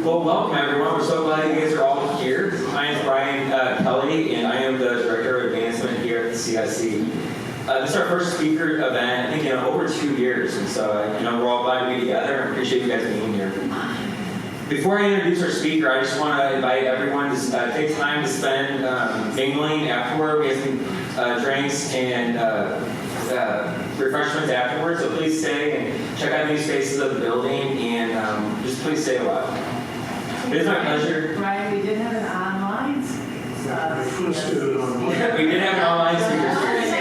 Well, welcome everyone. We're so glad you guys are all here. My name is Brian Kelly, and I am the Director of Advancement here at the CIC. This is our first speaker event, I think, in over 2 years, and so we're all glad to be together. I appreciate you guys being here. Before I introduce our speaker, I just want to invite everyone to take time to spend mingling afterward. We have some drinks and refreshments afterwards, so please stay and check out new spaces of the building, and just please stay a while. It is my pleasure. Brian, we did have an online We did have an online speaker series.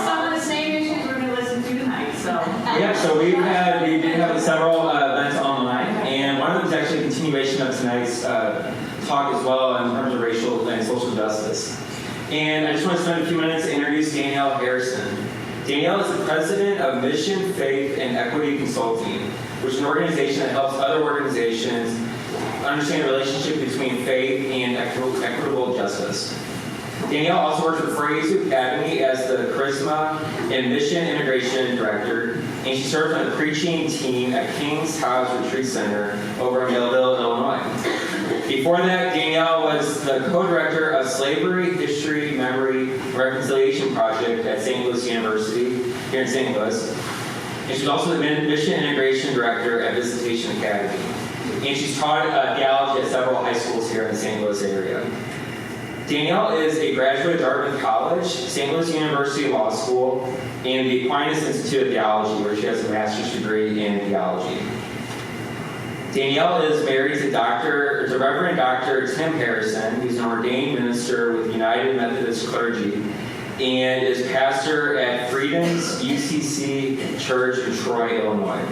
some of the same issues we're going to listen to tonight. So we did have several events online, and one of them is actually a continuation of tonight's talk as well in terms of racial and social justice. And I just want to spend a few minutes to introduce Danielle Harrison. Danielle is the president of Mission, Faith, and Equity Consulting, which is an organization that helps other organizations understand the relationship between faith and equitable justice. Danielle also works with Fraser Academy as the Charisma and Mission Integration Director, and she serves on the preaching team at King's House Retreat Center over in Millville, Illinois. Before that, Danielle was the co-director of Slavery, History, Memory, and Reconciliation Project at St. Louis University here in St. Louis. And she's also the Mission Integration Director at Visitation Academy. And she's taught theology at several high schools here in the St. Louis area. Danielle is a graduate of Dartmouth College, St. Louis University Law School, and the Aquinas Institute of Theology, where she has a master's degree in theology. Danielle is married to Reverend Dr. Tim Harrison, who's an ordained minister with United Methodist Clergy, and is pastor at Freedom's UCC Church in Troy, Illinois.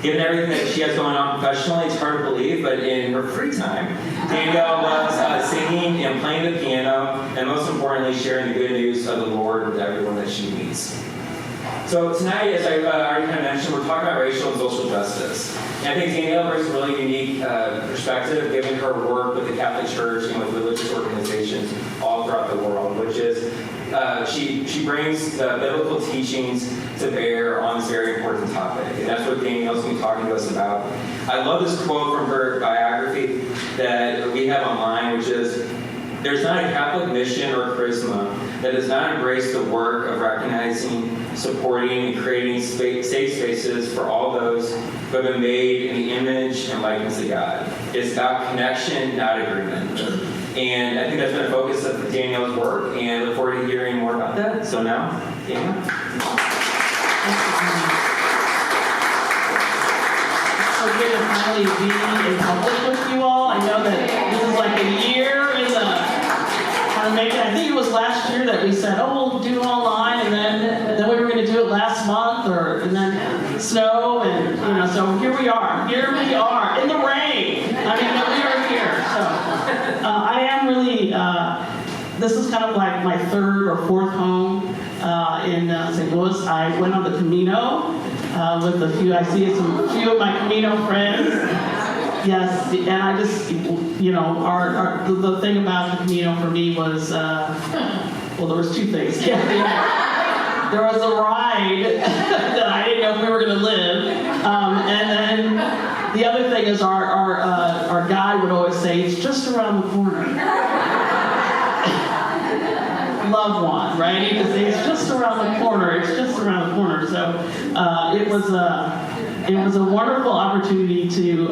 Given everything that she has going on professionally, it's hard to believe, but in her free time, Danielle loves singing and playing the piano, and most importantly, sharing the good news of the Lord with everyone that she meets. So tonight, as I already kind of mentioned, we're talking about racial and social justice. And I think Danielle brings a really unique perspective, given her work with the Catholic Church and with religious organizations all throughout the world, which is she brings the biblical teachings to bear on this very important topic. And that's what Danielle's going to be talking to us about. I love this quote from her biography that we have online, which is, "There's not a Catholic mission or charisma that does not embrace the work of recognizing, supporting, and creating safe spaces for all those who have been made in the image and likeness of God. It's about connection, not agreement." And I think that's been a focus of Danielle's work, and I look forward to hearing more about that. So now, Danielle. So good to finally be in public with you all. I know that this is like a year in the kind of making. I think it was last year that we said, "Oh, we'll do it online," and then we were going to do it last month, and then snow, and so here we are. Here we are in the rain. I mean, we are here. So I am really. This is kind of like my third or fourth home in St. Louis. I went on the Camino with a few. I see a few of my Camino friends. Yes, and I just, the thing about the Camino for me was, there was two things. There was a ride that I didn't know if we were going to live, and then the other thing is our guide would always say, "It's just around the corner." Loved one, right? He would say, "It's just around the corner. It's just around the corner." So it was a wonderful opportunity to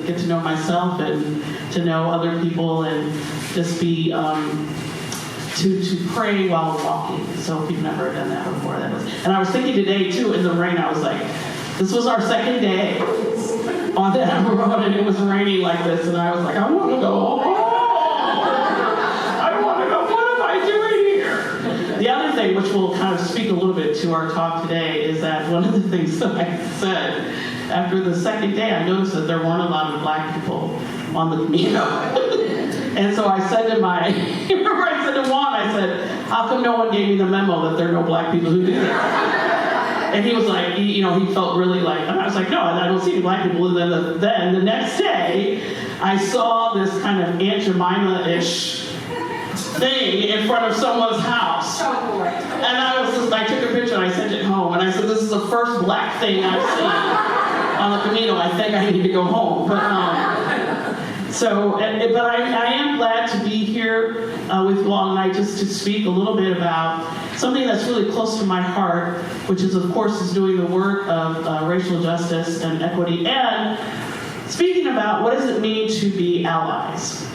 get to know myself and to know other people and just be to pray while walking. So if you've never done that before, and I was thinking today too in the rain. I was like, this was our second day on that road, and it was raining like this, and I was like, I want to go home. The other thing, which will kind of speak a little bit to our talk today, is that one of the things that I said after the second day, I noticed that there weren't a lot of black people on the Camino. And so I said to remember I said to Juan, I said, "How come no one gave me the memo that there are no black people who do this?" And he was like, he felt really like, and I was like, "No, I don't see any black people." And then the next day, I saw this kind of Aunt Jemima-ish thing in front of someone's house. And I took a picture and I sent it home, and I said, "This is the first black thing I've seen on the Camino." tomato, I think I need to go home. But but I am glad to be here with you all tonight just to speak a little bit about something that's really close to my heart, which is, of course, is doing the work of racial justice and equity, and speaking about what does it mean to be allies.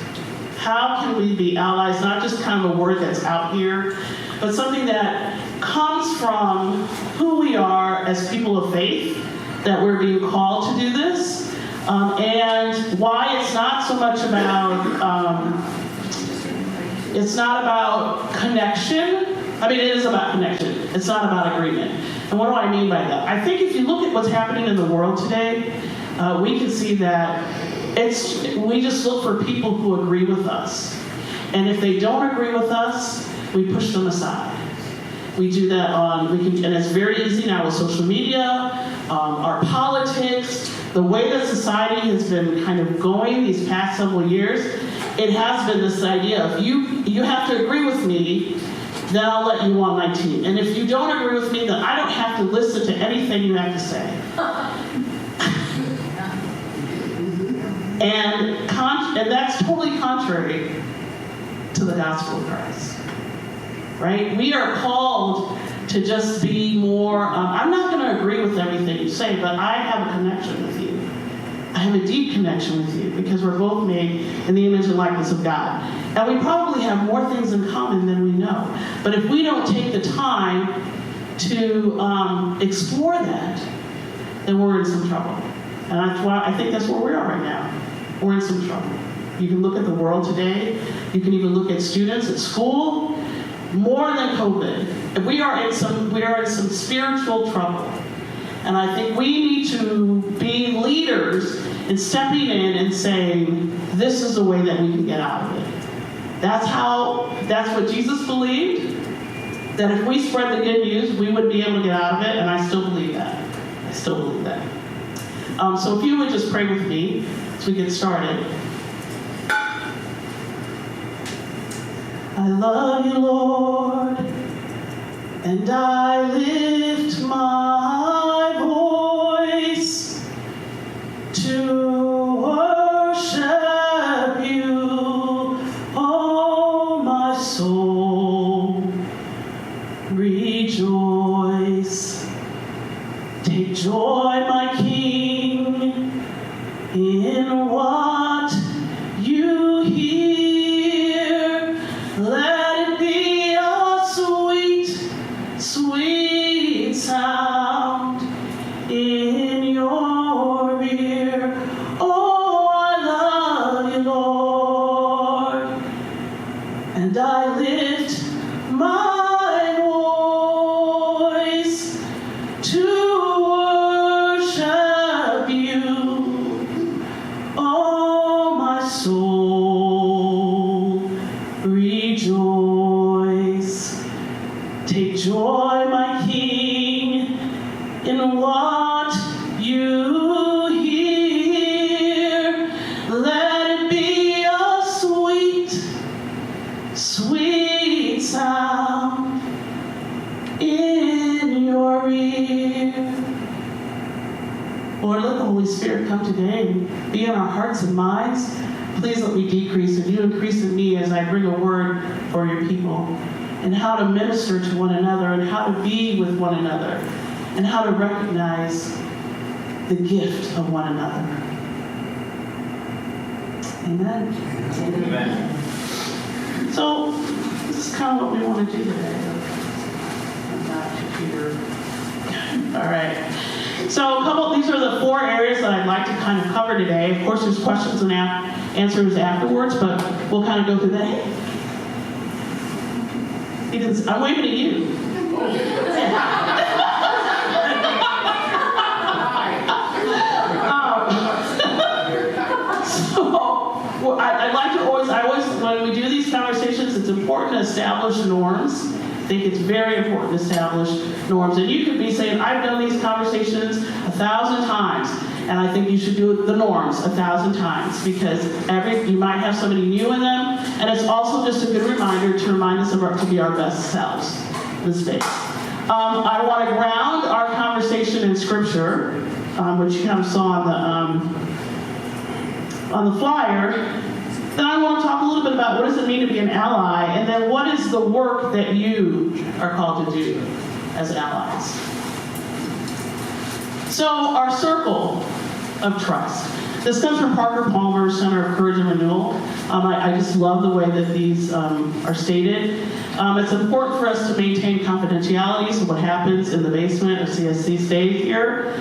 How can we be allies? Not just kind of a word that's out here, but something that comes from who we are as people of faith, that we're being called to do this, and why it's not so much about connection. I mean, it is about connection. It's not about agreement. And what do I mean by that? I think if you look at what's happening in the world today, we can see that we just look for people who agree with us. And if they don't agree with us, we push them aside. We do that and it's very easy now with social media, our politics, the way that society has been kind of going these past several years. It has been this idea of you have to agree with me, then I'll let you on my team. And if you don't agree with me, then I don't have to listen to anything you have to say. And that's totally contrary to the gospel of Christ, right? We are called to just be more, I'm not going to agree with everything you say, but I have a connection with you. I have a deep connection with you because we're both made in the image and likeness of God. And we probably have more things in common than we know. But if we don't take the time to explore that, then we're in some trouble. And that's why I think that's where we are right now. We're in some trouble. You can look at the world today. You can even look at students at school. More than COVID, we are in some spiritual trouble. And I think we need to be leaders in stepping in and saying, this is the way that we can get out of it. That's what Jesus believed, that if we spread the good news, we would be able to get out of it, and I still believe that. So if you would just pray with me as we get started. I love you, Lord, and I lift my voice to worship you, oh my soul, rejoice. Take joy, my King, in what you hear. Let it be a sweet, sweet sound in your ear. Oh, I love you, Lord, and I lift my voice to worship you, oh my soul, rejoice. Take joy, my King, in what you hear. Let it be a sweet, sweet sound in your ear. Lord, let the Holy Spirit come today and be in our hearts and minds. Please let me decrease and you increase in me as I bring a word for your people, and how to minister to one another, and how to be with one another, and how to recognize the gift of one another. Amen. Amen. So, this is kind of what we want to do today. I'm not computer. All right. So, these are the 4 areas that I'd like to kind of cover today. Of course, there's questions and answers afterwards, but we'll kind of go through that. I'm waving at you. I like to always, when we do these conversations, it's important to establish norms. I think it's very important to establish norms. And you could be saying, I've done these conversations 1,000 times, and I think you should do the norms 1,000 times, because you might have somebody new in them, and it's also just a good reminder to remind us to be our best selves in space. I want to ground our conversation in Scripture. which you kind of saw on the flyer, then I want to talk a little bit about what does it mean to be an ally, and then what is the work that you are called to do as allies. So our circle of trust. This comes from Parker Palmer's Center of Courage and Renewal. I just love the way that these are stated. It's important for us to maintain confidentiality, so what happens in the basement of CSC stays here.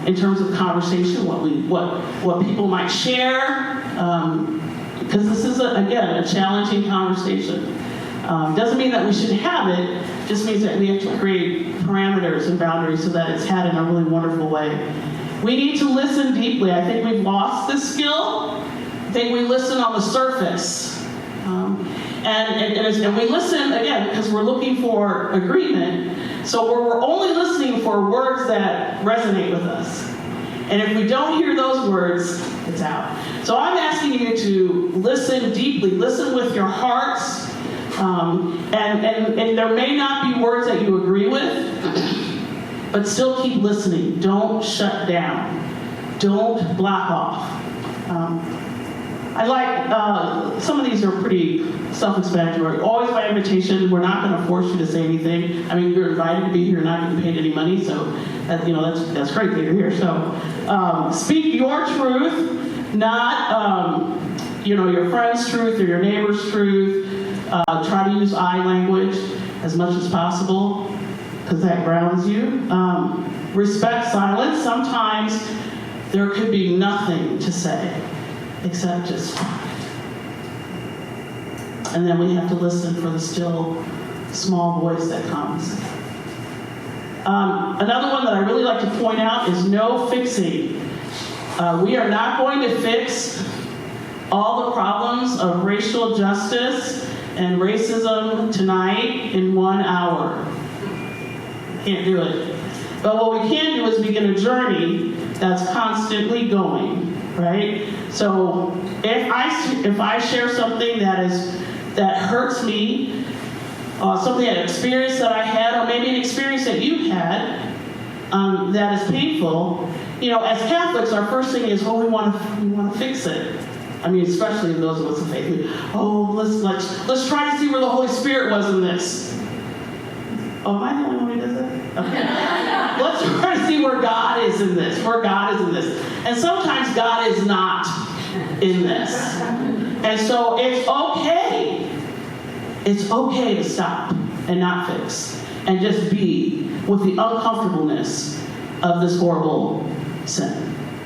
In terms of conversation, what people might share, because this is, again, a challenging conversation. Doesn't mean that we should have it, just means that we have to create parameters and boundaries so that it's had in a really wonderful way. We need to listen deeply. I think we've lost this skill. I think we listen on the surface. And we listen, again, because we're looking for agreement. So we're only listening for words that resonate with us. And if we don't hear those words, it's out. So I'm asking you to listen deeply, listen with your hearts. And there may not be words that you agree with, but still keep listening. Don't shut down. Don't block off. I like, some of these are pretty self-explanatory. Always by invitation. We're not going to force you to say anything. I mean, you're invited to be here, not getting paid any money, so that's great that you're here. So speak your truth, not your friend's truth or your neighbor's truth. Try to use I language as much as possible, because that grounds you. Respect silence. Sometimes there could be nothing to say except just talk. And then we have to listen for the still, small voice that comes. Another one that I really like to point out is no fixing. We are not going to fix all the problems of racial justice and racism tonight in 1 hour. Can't do it. But what we can do is begin a journey that's constantly going, right? So if I share something that hurts me, something, an experience that I had, or maybe an experience that you've had that is painful, as Catholics, our first thing is, we want to fix it. I mean, especially in those of us of faith. Let's try to see where the Holy Spirit was in this. Oh, am I the only one who does that? Okay. Let's try to see where God is in this. And sometimes God is not in this. And so it's okay to stop and not fix and just be with the uncomfortableness of this horrible sin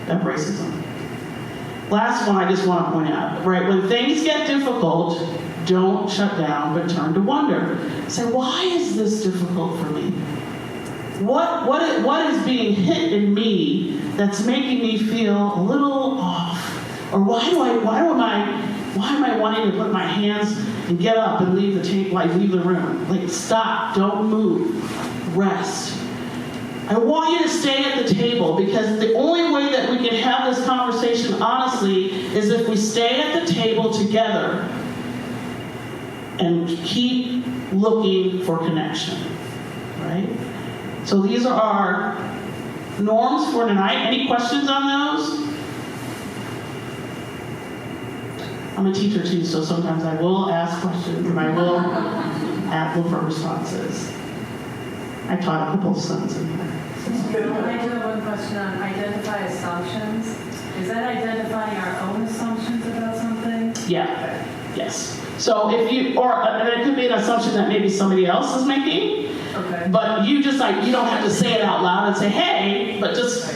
of racism. Last one I just want to point out, right? When things get difficult, don't shut down, but turn to wonder. Say, why is this difficult for me? What is being hit in me that's making me feel a little off? Or why am I wanting to put my hands and get up and leave the table, leave the room? Stop, don't move, rest. I want you to stay at the table, because the only way that we can have this conversation honestly is if we stay at the table together and keep looking for connection, right? So these are our norms for tonight. Any questions on those? I'm a teacher too, so sometimes I will ask questions and I will look for responses. I taught a couple of sons in here. I do have one question on identify assumptions. Is that identifying our own assumptions about something? Yeah. Yes. So and it could be an assumption that maybe somebody else is making. Okay. But you just you don't have to say it out loud and say, hey, but just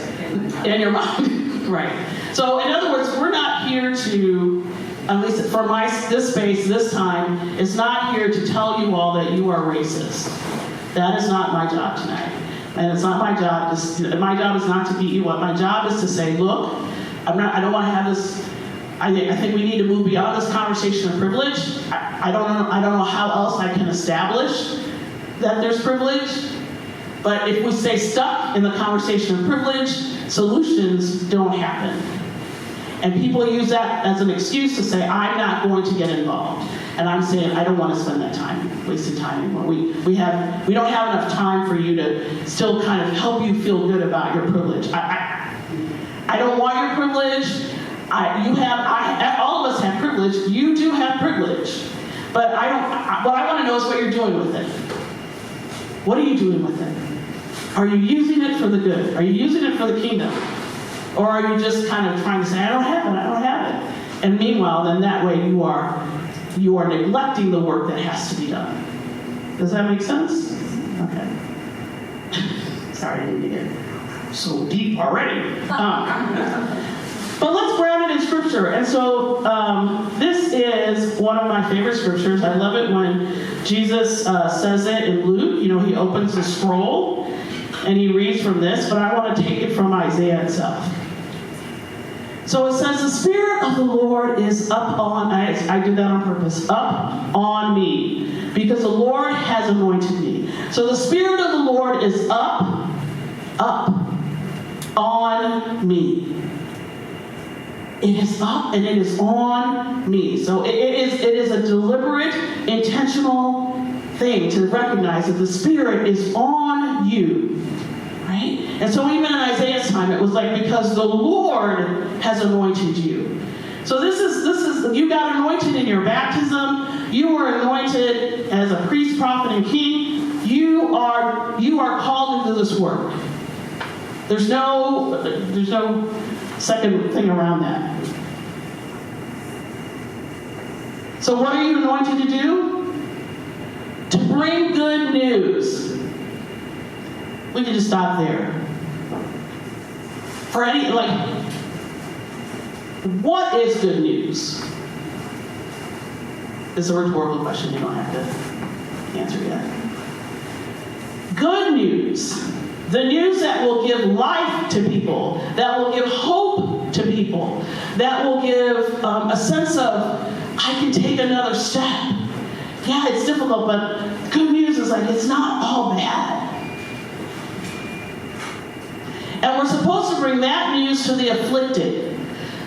in your mind. Right. So in other words, we're not here to, at least for this space, this time, is not here to tell you all that you are racist. That is not my job tonight. And it's not my job. My job is not to beat you up. My job is to say, look, I don't want to have this. I think we need to move beyond this conversation of privilege. I don't know how else I can establish that there's privilege. But if we stay stuck in the conversation of privilege, solutions don't happen. And people use that as an excuse to say, I'm not going to get involved. And I'm saying, I don't want to spend that time, wasted time anymore. We don't have enough time for you to still kind of help you feel good about your privilege. I don't want your privilege. All of us have privilege. You do have privilege. But what I want to know is what you're doing with it. What are you doing with it? Are you using it for the good? Are you using it for the kingdom? Or are you just kind of trying to say, I don't have it. And meanwhile, then that way you are neglecting the work that has to be done. Does that make sense? Okay. Sorry, I didn't get so deep already. But let's ground it in Scripture. And so this is one of my favorite scriptures. I love it when Jesus says it in Luke. You know, he opens the scroll and he reads from this, but I want to take it from Isaiah itself. So it says, the Spirit of the Lord is up on, I did that on purpose, up on me, because the Lord has anointed me. So the Spirit of the Lord is up on me. It is up and it is on me. So it is a deliberate, intentional thing to recognize that the Spirit is on you. Right? And so even in Isaiah's time, it was like, because the Lord has anointed you. So this is you got anointed in your baptism. You were anointed as a priest, prophet, and king. You are called into this work. There's no second thing around that. So what are you anointed to do? To bring good news. We can just stop there. For any, what is good news? It's a rhetorical question. You don't have to answer yet. Good news. The news that will give life to people, that will give hope to people, that will give a sense of, I can take another step. Yeah, it's difficult, but good news is like, it's not all bad. And we're supposed to bring that news to the afflicted.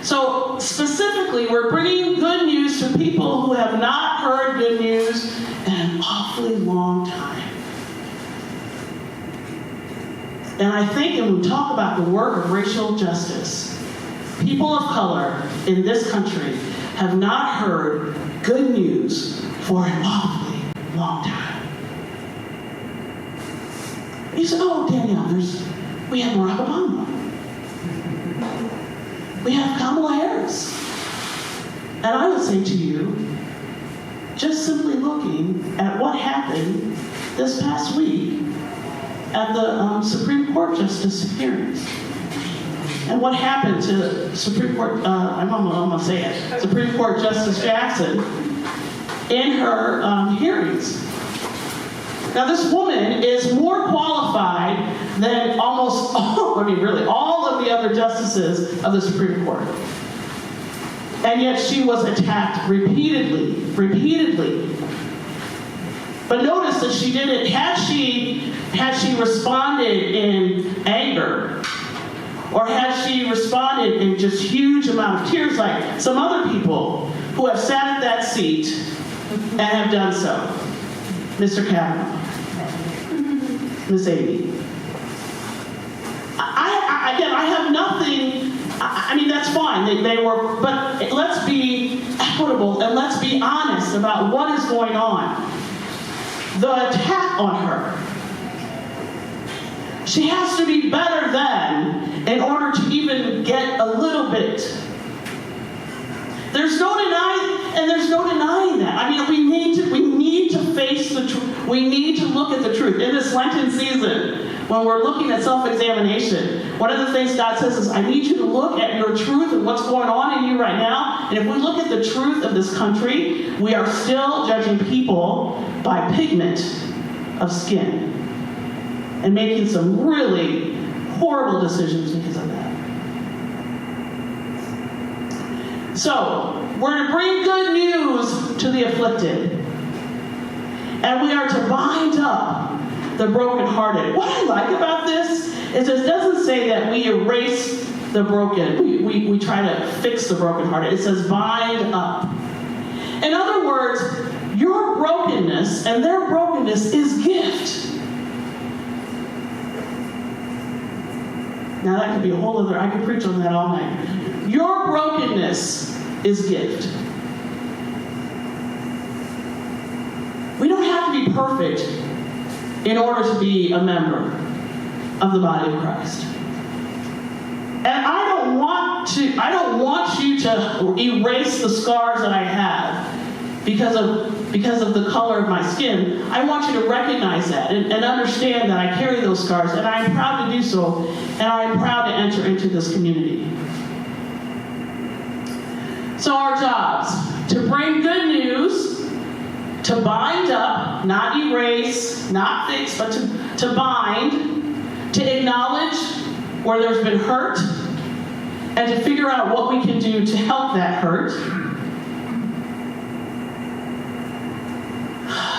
So specifically, we're bringing good news to people who have not heard good news in an awfully long time. And I think when we talk about the work of racial justice, people of color in this country have not heard good news for an awfully long time. You said, oh, Danielle, we have Barack Obama. We have Kamala Harris. And I would say to you, just simply looking at what happened this past week at the Supreme Court Justice hearings. And what happened to Supreme Court, I'm going to say it, Supreme Court Justice Jackson in her hearings. Now this woman is more qualified than almost all of the other justices of the Supreme Court. And yet she was attacked repeatedly. But notice that she didn't, had she responded in anger, or had she responded in just huge amount of tears like some other people who have sat at that seat and have done so. Mr. Kavanaugh, Ms. Amy. I have nothing, that's fine, they were, but let's be equitable and let's be honest about what is going on. The attack on her. She has to be better than in order to even get a little bit. There's no denying that. We need to face the truth. We need to look at the truth. In this Lenten season, when we're looking at self-examination, one of the things God says is, I need you to look at your truth and what's going on in you right now. And if we look at the truth of this country, we are still judging people by pigment of skin and making some really horrible decisions because of that. So, we're to bring good news to the afflicted. And we are to bind up the brokenhearted. What I like about this is it doesn't say that we erase the broken. We try to fix the brokenhearted. It says bind up. In other words, your brokenness and their brokenness is gift. Now that could be a whole other, I could preach on that all night. Your brokenness is gift. We don't have to be perfect in order to be a member of the body of Christ. And I don't want you to erase the scars that I have because of the color of my skin. I want you to recognize that and understand that I carry those scars, and I'm proud to do so, and I'm proud to enter into this community. So our jobs: to bring good news, to bind up, not erase, not fix, but to bind, to acknowledge where there's been hurt, and to figure out what we can do to help that hurt.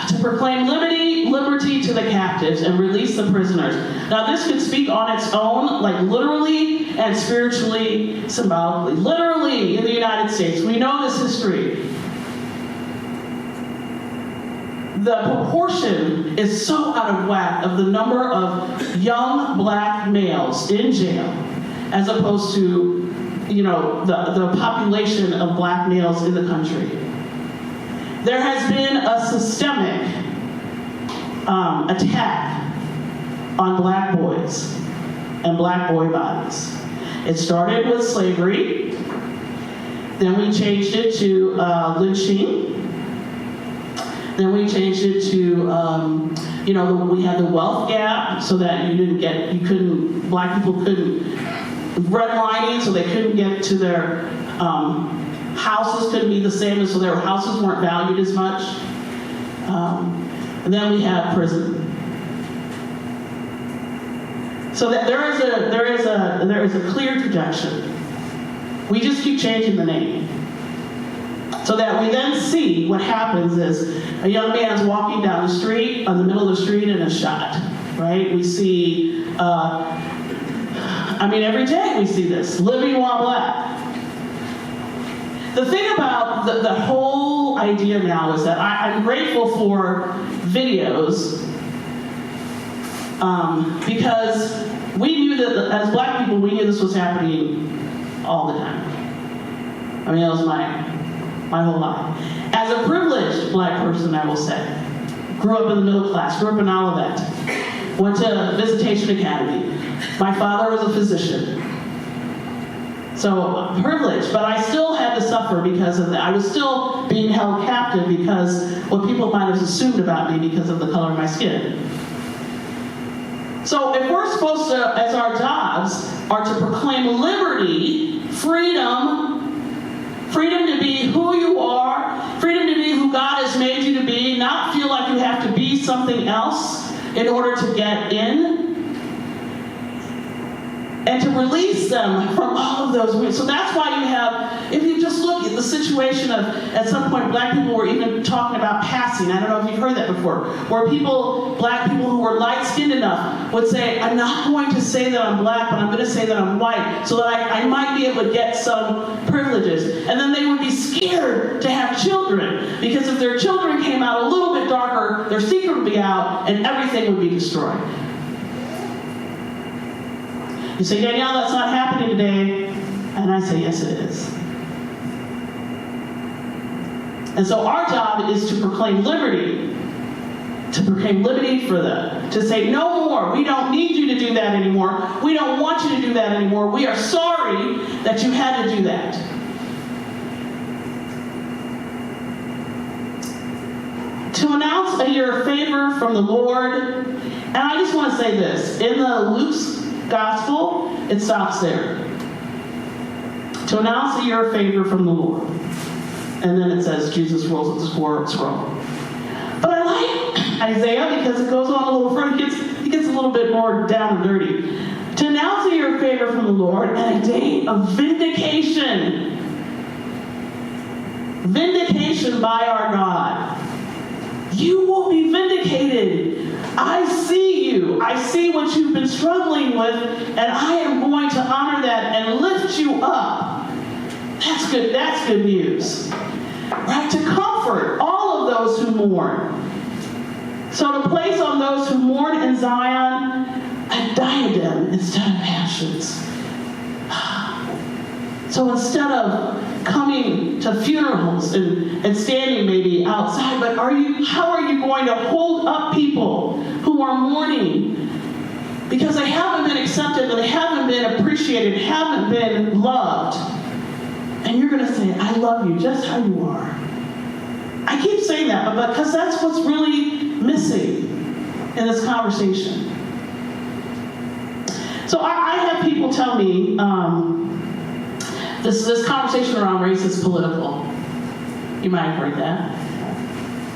To proclaim liberty to the captives and release the prisoners. Now this could speak on its own, like literally and spiritually, symbolically. Literally in the United States, we know this history. The proportion is so out of whack of the number of young black males in jail as opposed to, the population of black males in the country. There has been a systemic attack on black boys and black boy bodies. It started with slavery, then we changed it to lynching. Then we changed it to, we had the wealth gap so that black people couldn't, redlining, so they couldn't get to their houses, couldn't be the same, and so their houses weren't valued as much. And then we have prison. So that there is a clear projection. We just keep changing the name. So that we then see what happens is a young man's walking down the street, on the middle of the street, and is shot, right? We see, every day we see this, living while black. The thing about the whole idea now is that I'm grateful for videos because we knew that as black people, we knew this was happening all the time. That was my whole life. As a privileged black person, I will say, grew up in the middle class, grew up in Olivet, went to Visitation Academy. My father was a physician. So privileged, but I still had to suffer because of that. I was still being held captive because what people might have assumed about me because of the color of my skin. So if we're supposed to, as our jobs, are to proclaim liberty, freedom to be who you are, freedom to be who God has made you to be, not feel like you have to be something else in order to get in, and to release them from all of those. So that's why you have, if you just look at the situation of, at some point, black people were even talking about passing. I don't know if you've heard that before, where black people who were light-skinned enough would say, I'm not going to say that I'm black, but I'm going to say that I'm white, so that I might be able to get some privileges. And then they would be scared to have children, because if their children came out a little bit darker, their secret would be out, and everything would be destroyed. You say, Danielle, that's not happening today. And I say, yes, it is. And so our job is to proclaim liberty. To proclaim liberty for them. To say, no more. We don't need you to do that anymore. We don't want you to do that anymore. We are sorry that you had to do that. To announce a year of favor from the Lord. And I just want to say this. In the Luke's Gospel, it stops there. To announce a year of favor from the Lord. And then it says Jesus rolls up the scroll. But I like Isaiah because it goes on a little further. It gets a little bit more down and dirty. To announce a year of favor from the Lord and a day of vindication. Vindication by our God. You will be vindicated. I see you. I see what you've been struggling with, and I am going to honor that and lift you up. That's good. That's good news. Right? To comfort comfort all of those who mourn. So to place on those who mourn in Zion a diadem instead of ashes. So instead of coming to funerals and standing maybe outside, but how are you going to hold up people who are mourning because they haven't been accepted, they haven't been appreciated, haven't been loved? And you're going to say, I love you just how you are. I keep saying that, but because that's what's really missing in this conversation. So I have people tell me, this conversation around race is political. You might have heard that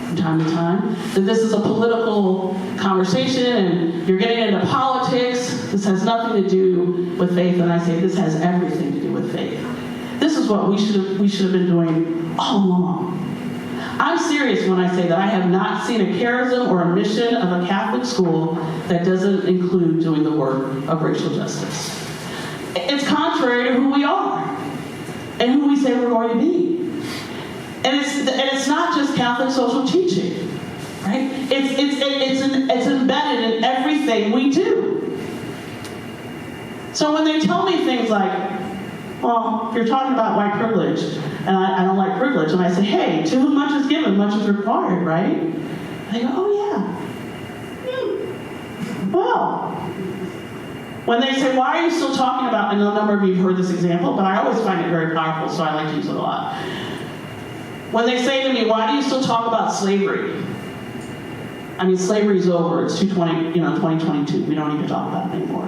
from time to time. That this is a political conversation and you're getting into politics. This has nothing to do with faith. And I say this has everything to do with faith. This is what we should have been doing all along. I'm serious when I say that I have not seen a charism or a mission of a Catholic school that doesn't include doing the work of racial justice. It's contrary to who we are and who we say we're going to be. And it's not just Catholic social teaching, right? It's embedded in everything we do. So when they tell me things like, well, you're talking about white privilege, and I don't like privilege, and I say, hey, to whom much is given, much is required, right? And they go, oh yeah. Well, when they say, why are you still talking about, and a number of you have heard this example, but I always find it very powerful, so I like to use it a lot. When they say to me, why do you still talk about slavery? I mean, slavery's over. It's 2022. We don't need to talk about it anymore.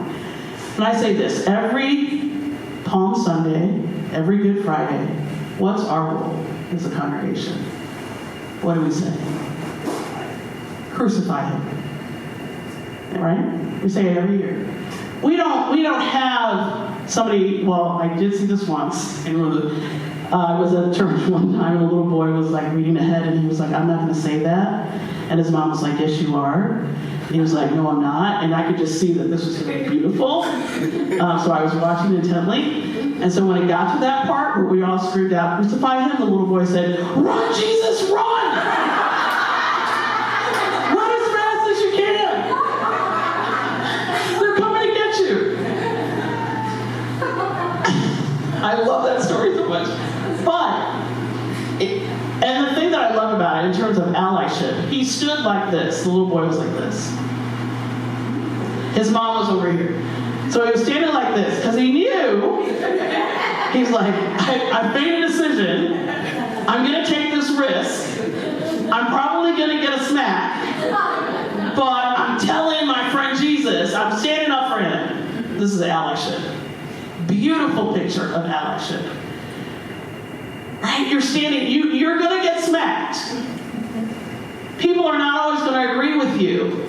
And I say this, every Palm Sunday, every Good Friday, what's our role as a congregation? What do we say? Crucify him. Right? We say it every year. We don't have somebody, well, I did see this once. I was at church one time and a little boy was like reading ahead and he was like, I'm not going to say that. And his mom was like, yes, you are. And he was like, no, I'm not. And I could just see that this was going to be beautiful. So I was watching intently. And so when it got to that part where we all screamed out, crucify him, the little boy said, run, Jesus, run! Run as fast as you can! They're coming to get you! I love that story so much. And the thing that I love about it in terms of allyship, he stood like this. The little boy was like this. His mom was over here. So he was standing like this because he knew, he's like, I've made a decision. I'm going to take this risk. I'm probably going to get a smack. But I'm telling my friend Jesus, I'm standing up for him. This is allyship. Beautiful picture of allyship. Right? You're standing, you're going to get smacked. People are not always going to agree with you.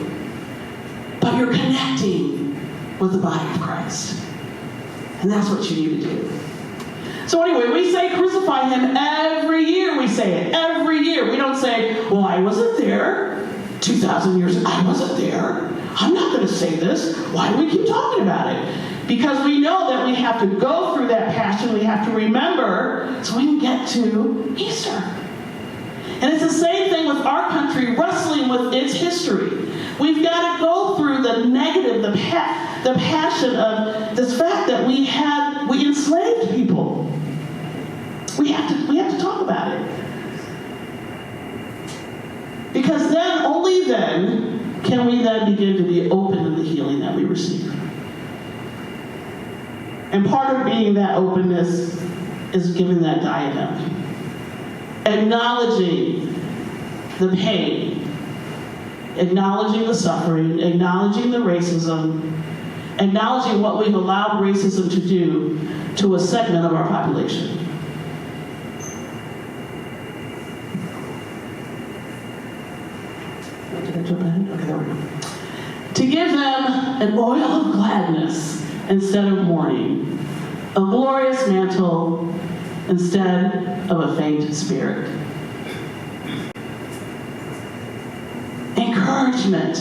But you're connecting with the body of Christ. And that's what you need to do. So anyway, we say crucify him every year. We say it every year. We don't say, well, I wasn't there 2,000 years ago. I wasn't there. I'm not going to say this. Why do we keep talking about it? Because we know that we have to go through that passion. We have to remember so we can get to Easter. And it's the same thing with our country wrestling with its history. We've got to go through the negative, the passion of this fact that we enslaved people. We have to talk about it. Because then, only then, can we then begin to be open to the healing that we receive. And part of being that openness is giving that diadem. Acknowledging the pain, acknowledging the suffering, acknowledging the racism, acknowledging what we've allowed racism to do to a segment of our population. Did I jump ahead? Okay, there we go. To give them an oil of gladness instead of mourning, a glorious mantle instead of a faint spirit. Encouragement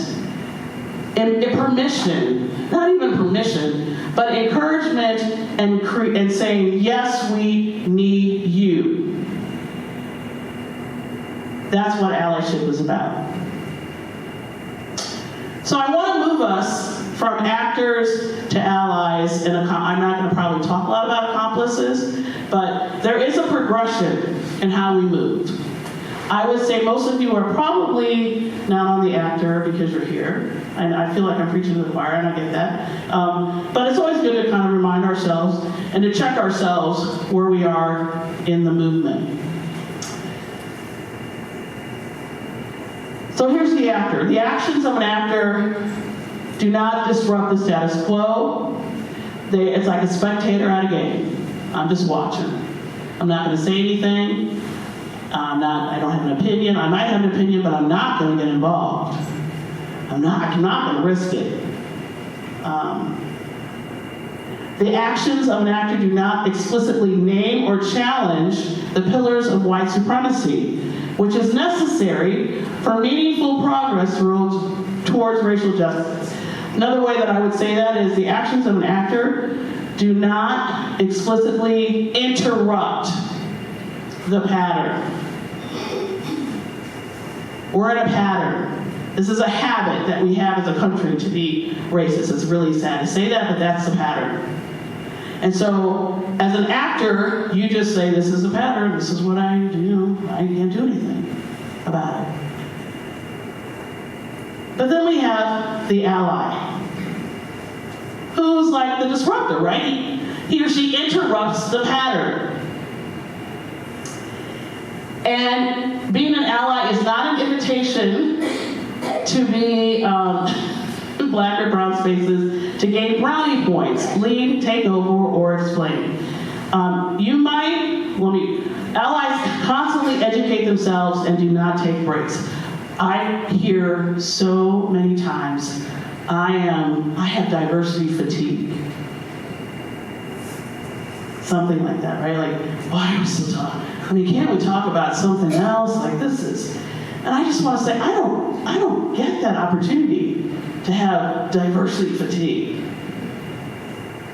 and permission, not even permission, but encouragement and saying, yes, we need you. That's what allyship is about. So I want to move us from actors to allies, and I'm not going to probably talk a lot about accomplices, but there is a progression in how we move. I would say most of you are probably not on the actor because you're here. And I feel like I'm preaching to the choir, and I get that. But it's always good to kind of remind ourselves and to check ourselves where we are in the movement. So here's the actor. The actions of an actor do not disrupt the status quo. It's like a spectator at a game. I'm just watching. I'm not going to say anything. I don't have an opinion. I might have an opinion, but I'm not going to get involved. I'm not going to risk it. The actions of an actor do not explicitly name or challenge the pillars of white supremacy, which is necessary for meaningful progress towards racial justice. Another way that I would say that is the actions of an actor do not explicitly interrupt the pattern. We're in a pattern. This is a habit that we have as a country to be racist. It's really sad to say that, but that's the pattern. And so, as an actor, you just say, this is a pattern, this is what I do, I can't do anything about it. But then we have the ally, who's like the disruptor, right? He or she interrupts the pattern. And being an ally is not an invitation to be black or brown spaces, to gain brownie points, lead, take over, or explain. Allies constantly educate themselves and do not take breaks. I hear so many times, I have diversity fatigue. Something like that, right? Like, why are we still talking? I mean, can't we talk about something else? Like this is, and I just want to say, I don't get that opportunity to have diversity fatigue.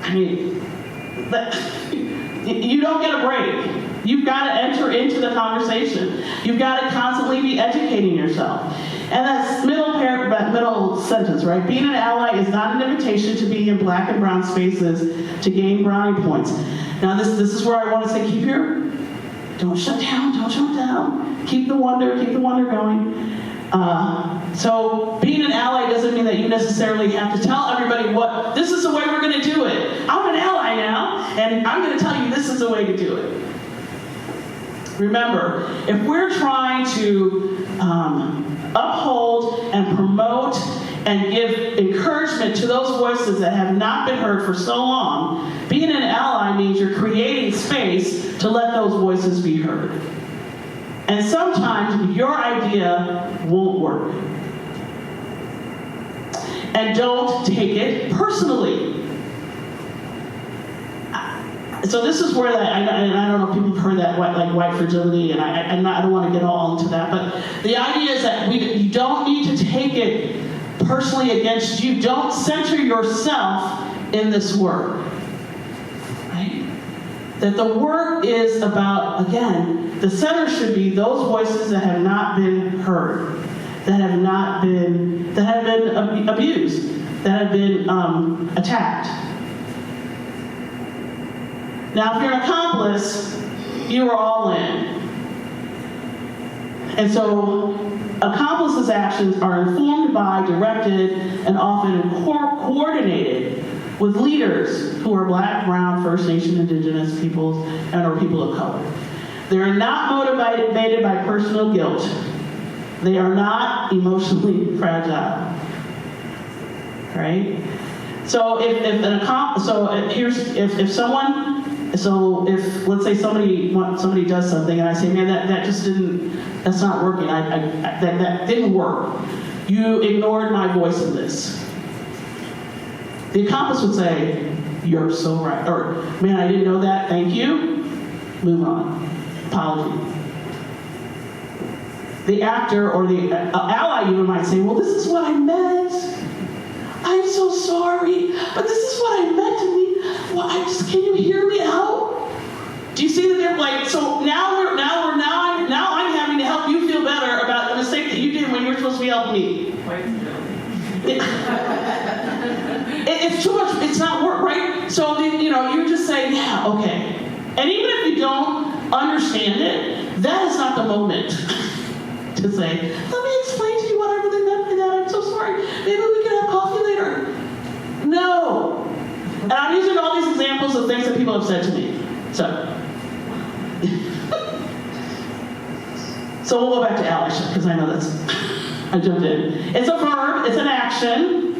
I mean, you don't get a break. You've got to enter into the conversation. You've got to constantly be educating yourself. And that's middle sentence, right? Being an ally is not an invitation to be in black and brown spaces to gain brownie points. Now this is where I want to say, don't shut down. Keep the wonder going. So being an ally doesn't mean that you necessarily have to tell everybody this is the way we're going to do it. I'm an ally now, and I'm going to tell you this is the way to do it. Remember, if we're trying to uphold and promote and give encouragement to those voices that have not been heard for so long, being an ally means you're creating space to let those voices be heard. And sometimes your idea won't work. And don't take it personally. So this is where and I don't know if people have heard that white fragility, and I don't want to get all into that, but the idea is that you don't need to take it personally against you. Don't center yourself in this work. Right? That the work is about, again, the center should be those voices that have not been heard, that have been abused, that have been attacked. Now, if you're an accomplice, you are all in. And so, accomplices' actions are informed by, directed, and often coordinated with leaders who are black, brown, First Nation, indigenous peoples, or people of color. They are not motivated by personal guilt. They are not emotionally fragile. Right? So if let's say somebody does something and I say, man, that's not working. That didn't work. You ignored my voice in this. The accomplice would say, you're so right. Or, man, I didn't know that. Thank you. Move on. Apology. The actor or the ally even might say, well, this is what I meant. I'm so sorry, but this is what I meant to me. Well, can you hear me out? Do you see that they're like, so now I'm having to help you feel better too much, it's not work, right? So, you just say, yeah, okay. And even if you don't understand it, that is not the moment to say, let me explain to you what I really meant by that. I'm so sorry. Maybe we can have coffee later. No. And I'm using all these examples of things that people have said to me. So we'll go back to allyship, because I know I jumped in. It's a verb, it's an action.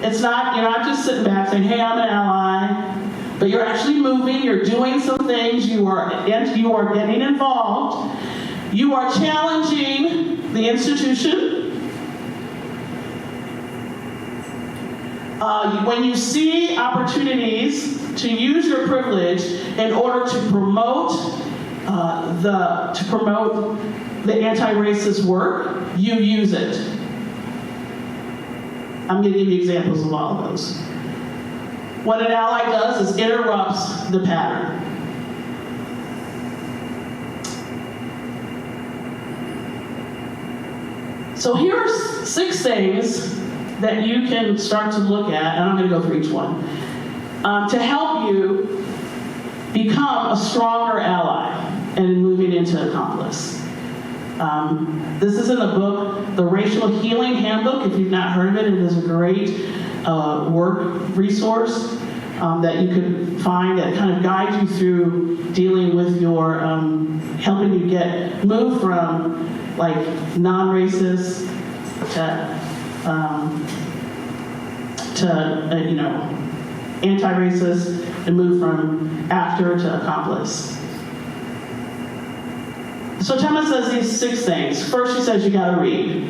It's not, you're not just sitting back saying, hey, I'm an ally, but you're actually moving, you're doing some things, you are getting involved, you are challenging the institution. When you see opportunities to use your privilege in order to promote the anti-racist work, you use it. I'm going to give you examples of all of those. What an ally does is interrupts the pattern. So here are 6 things that you can start to look at, and I'm going to go through each one, to help you become a stronger ally and moving into accomplice. This is in the book, The Racial Healing Handbook. If you've not heard of it, it is a great work resource that you can find that kind of guides you through dealing with your, helping you move from like non-racist to anti-racist, and move from actor to accomplice. So Chema says these 6 things. First, she says you got to read.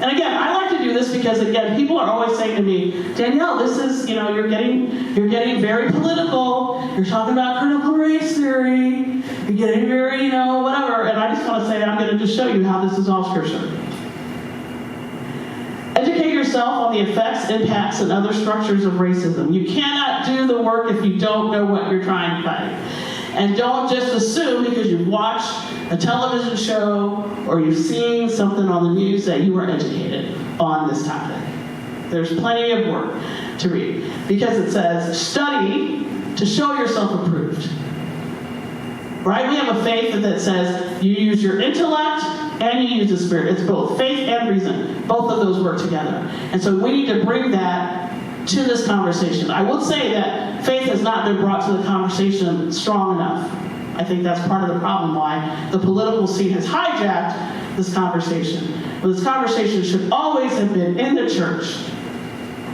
And again, I like to do this because, again, people are always saying to me, Danielle, this is, you're getting very political. You're talking about critical race theory. You're getting very, whatever. And I just want to say, I'm going to just show you how this is all scripture. Educate yourself on the effects, impacts, and other structures of racism. You cannot do the work if you don't know what you're trying to fight. And don't just assume because you've watched a television show or you've seen something on the news that you are educated on this topic. There's plenty of work to read because it says, study to show yourself approved. Right? We have a faith that says you use your intellect and you use the spirit. It's both faith and reason. Both of those work together. And so we need to bring that to this conversation. I will say that faith has not been brought to the conversation strong enough. I think that's part of the problem why the political scene has hijacked this conversation. But this conversation should always have been in the church.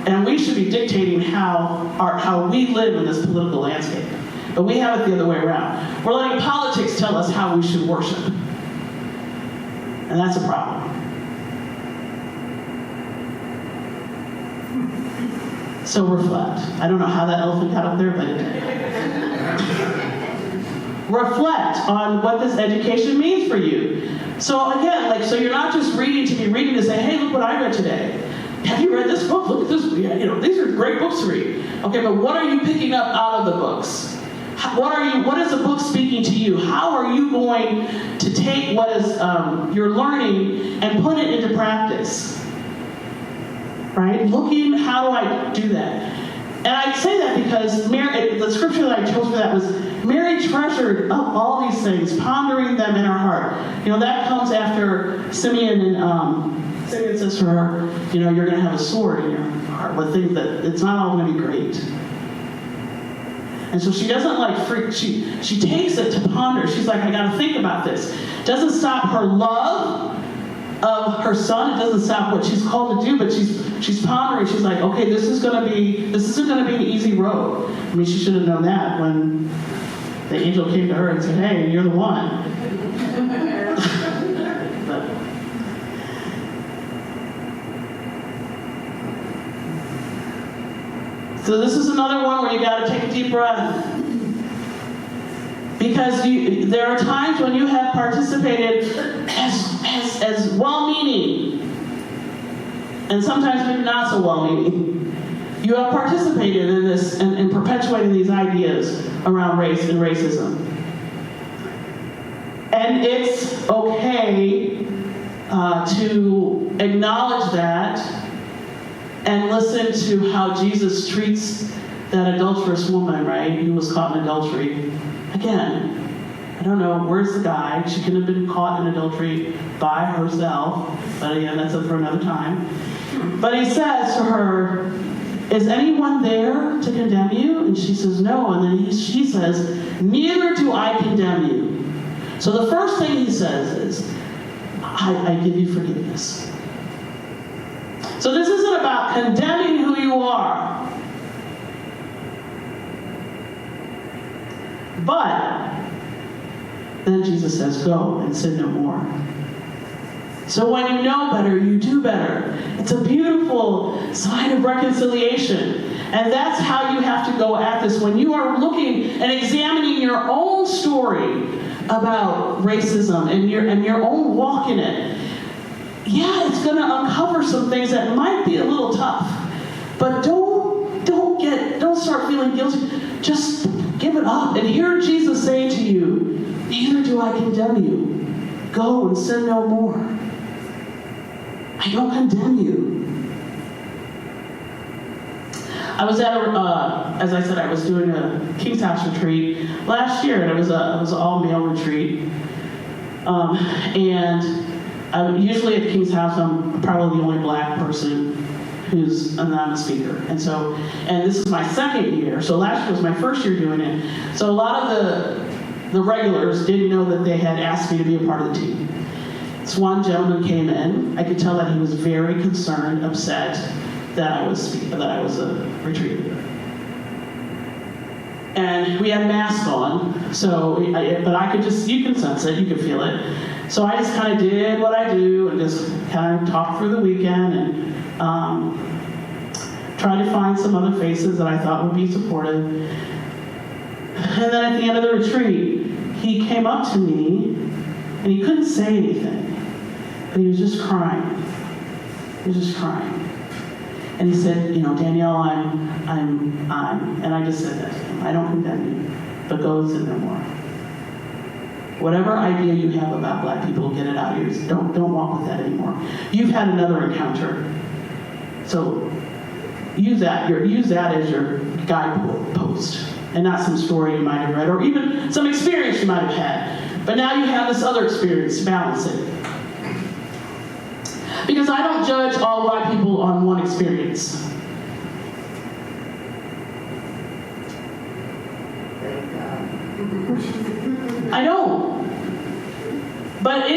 And we should be dictating how we live in this political landscape. But we have it the other way around. We're letting politics tell us how we should worship. And that's a problem. So reflect. I don't know how that elephant got up there, but reflect on what this education means for you. So again, so you're not just reading to be reading to say, hey, look what I read today. Have you read this book? Look at this. These are great books to read. Okay, but what are you picking up out of the books? What is the book speaking to you? How are you going to take what is you're learning and put it into practice? Right? Looking, how do I do that? And I say that because the scripture that I chose for that was Mary treasured up all these things, pondering them in her heart. That comes after Simeon, and Simeon says to her, you're going to have a sword in your heart, but think that it's not all going to be great. And so she doesn't freak. She takes it to ponder. She's like, I got to think about this. Doesn't stop her love of her son. It doesn't stop what she's called to do, but she's pondering. She's like, okay, this isn't going to be an easy road. I mean, she should have known that when the angel came to her and said, hey, you're the one. So this is another one where you got to take a deep breath. Because there are times when you have participated as well-meaning, and sometimes maybe not so well-meaning. You have participated in this and perpetuating these ideas around race and racism. And it's okay to acknowledge that and listen to how Jesus treats that adulterous woman, right, who was caught in adultery. Again, I don't know, where's the guy? She could have been caught in adultery by herself, but again, that's up for another time. But he says to her, is anyone there to condemn you? And she says, no. And then she says, neither do I condemn you. So the first thing he says is, I give you forgiveness. So this isn't about condemning who you are. But then Jesus says, go and sin no more. So when you know better, you do better. It's a beautiful sign of reconciliation. And that's how you have to go at this. When you are looking and examining your own story about racism and your own walk in it, yeah, it's going to uncover some things that might be a little tough. But don't start feeling guilty. Just give it up and hear Jesus say to you, neither do I condemn you. Go and sin no more. I don't condemn you. I was at as I said, I was doing a King's House retreat last year, and it was an all-male retreat. And usually at King's House, I'm probably the only black person who's I'm a speaker. And this is my second year. So last year was my first year doing it. So a lot of the regulars didn't know that they had asked me to be a part of the team. This one gentleman came in. I could tell that he was very concerned, upset that I was a retreat leader. And we had masks on, but I could you can sense it, you can feel it. So I just kind of did what I do and just kind of talked through the weekend and tried to find some other faces that I thought would be supportive. And then at the end of the retreat, he came up to me and he couldn't say anything, but he was just crying. He was just crying. And he said, Danielle, I'm, and I just said that to him, I don't condemn you, but go and sin no more. Whatever idea you have about black people, get it out of yours. Don't walk with that anymore. You've had another encounter. So use that as your guidepost, and not some story you might have read, or even some experience you might have had. But now you have this other experience to balance it. Because I don't judge all white people on one experience. I don't. But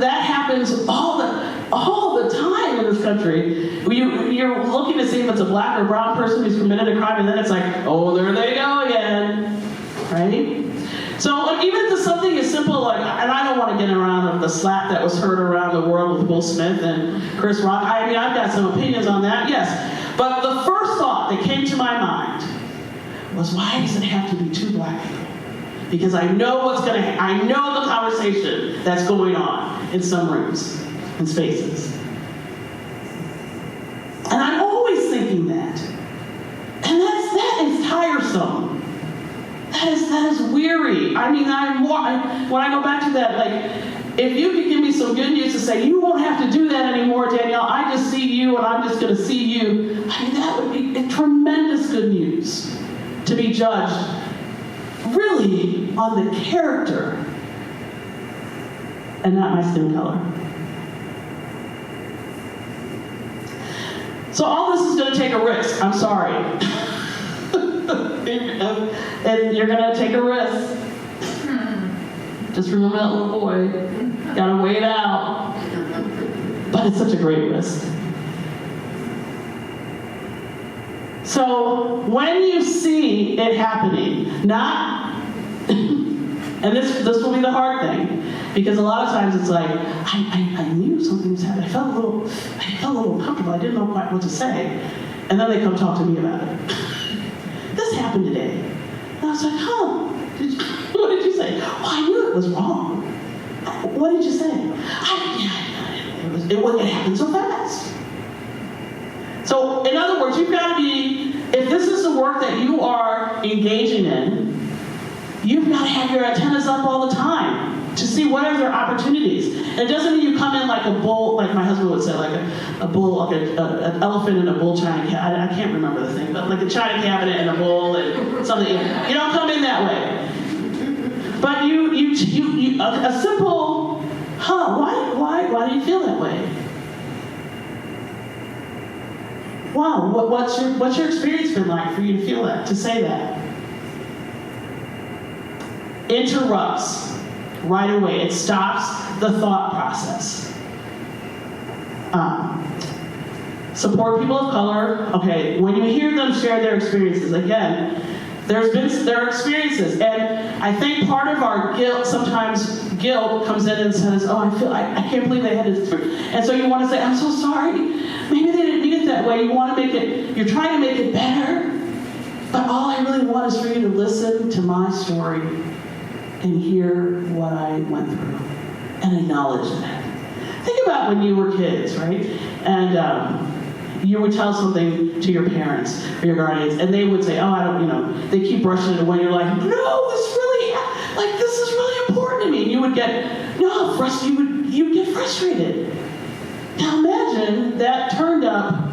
that happens all the time in this country. You're looking to see if it's a black or brown person who's committed a crime, and then it's like, oh, there they go again, right? So even to something as simple like, and I don't want to get around the slap that was heard around the world with Will Smith and Chris Rock. I mean, I've got some opinions on that, yes. But the first thought that came to my mind was, why does it have to be two black people? Because I know I know the conversation that's going on in some rooms and spaces. And I'm always thinking that. And that is tiresome. That is weary. I mean, when I go back to that, like, if you could give me some good news to say, you won't have to do that anymore, Danielle, I just see you and I'm just going to see you. I mean, that would be a tremendous good news to be judged really on the character and not my skin color. So all this is going to take a risk. I'm sorry. And you're going to take a risk. Just remember that little boy. Got to wait it out. But it's such a great risk. So when you see it happening, and this will be the hard thing, because a lot of times it's like, I knew something was happening. I felt a little uncomfortable. I didn't know quite what to say. And then they come talk to me about it. This happened today. And I was like, what did you say? Well, I knew it was wrong. What did you say? It happened so fast. So, in other words, you've got to be, if this is the work that you are engaging in, you've got to have your antennas up all the time to see what are their opportunities. It doesn't mean you come in like a bull, like my husband would say, like a bull, like an elephant in a bull china cabinet. I can't remember the thing, but like a china cabinet and a bull and something. You don't come in that way. But a simple, why do you feel that way? Wow, what's your experience been like for you to feel that, to say that? Interrupts right away. It stops the thought process. Support people of color. Okay, when you hear them share their experiences, again, there are experiences, and I think part of our guilt, sometimes guilt comes in and says, oh, I can't believe they had this, and so you want to say, I'm so sorry, maybe they didn't mean it that way. You're trying to make it better, but all I really want is for you to listen to my story and hear what I went through and acknowledge that. Think about when you were kids, right? And you would tell something to your parents or your guardians, and they would say, oh, they keep brushing it away. You're like, no, this is really important to me. And you would get, you'd get frustrated. Now imagine that turned up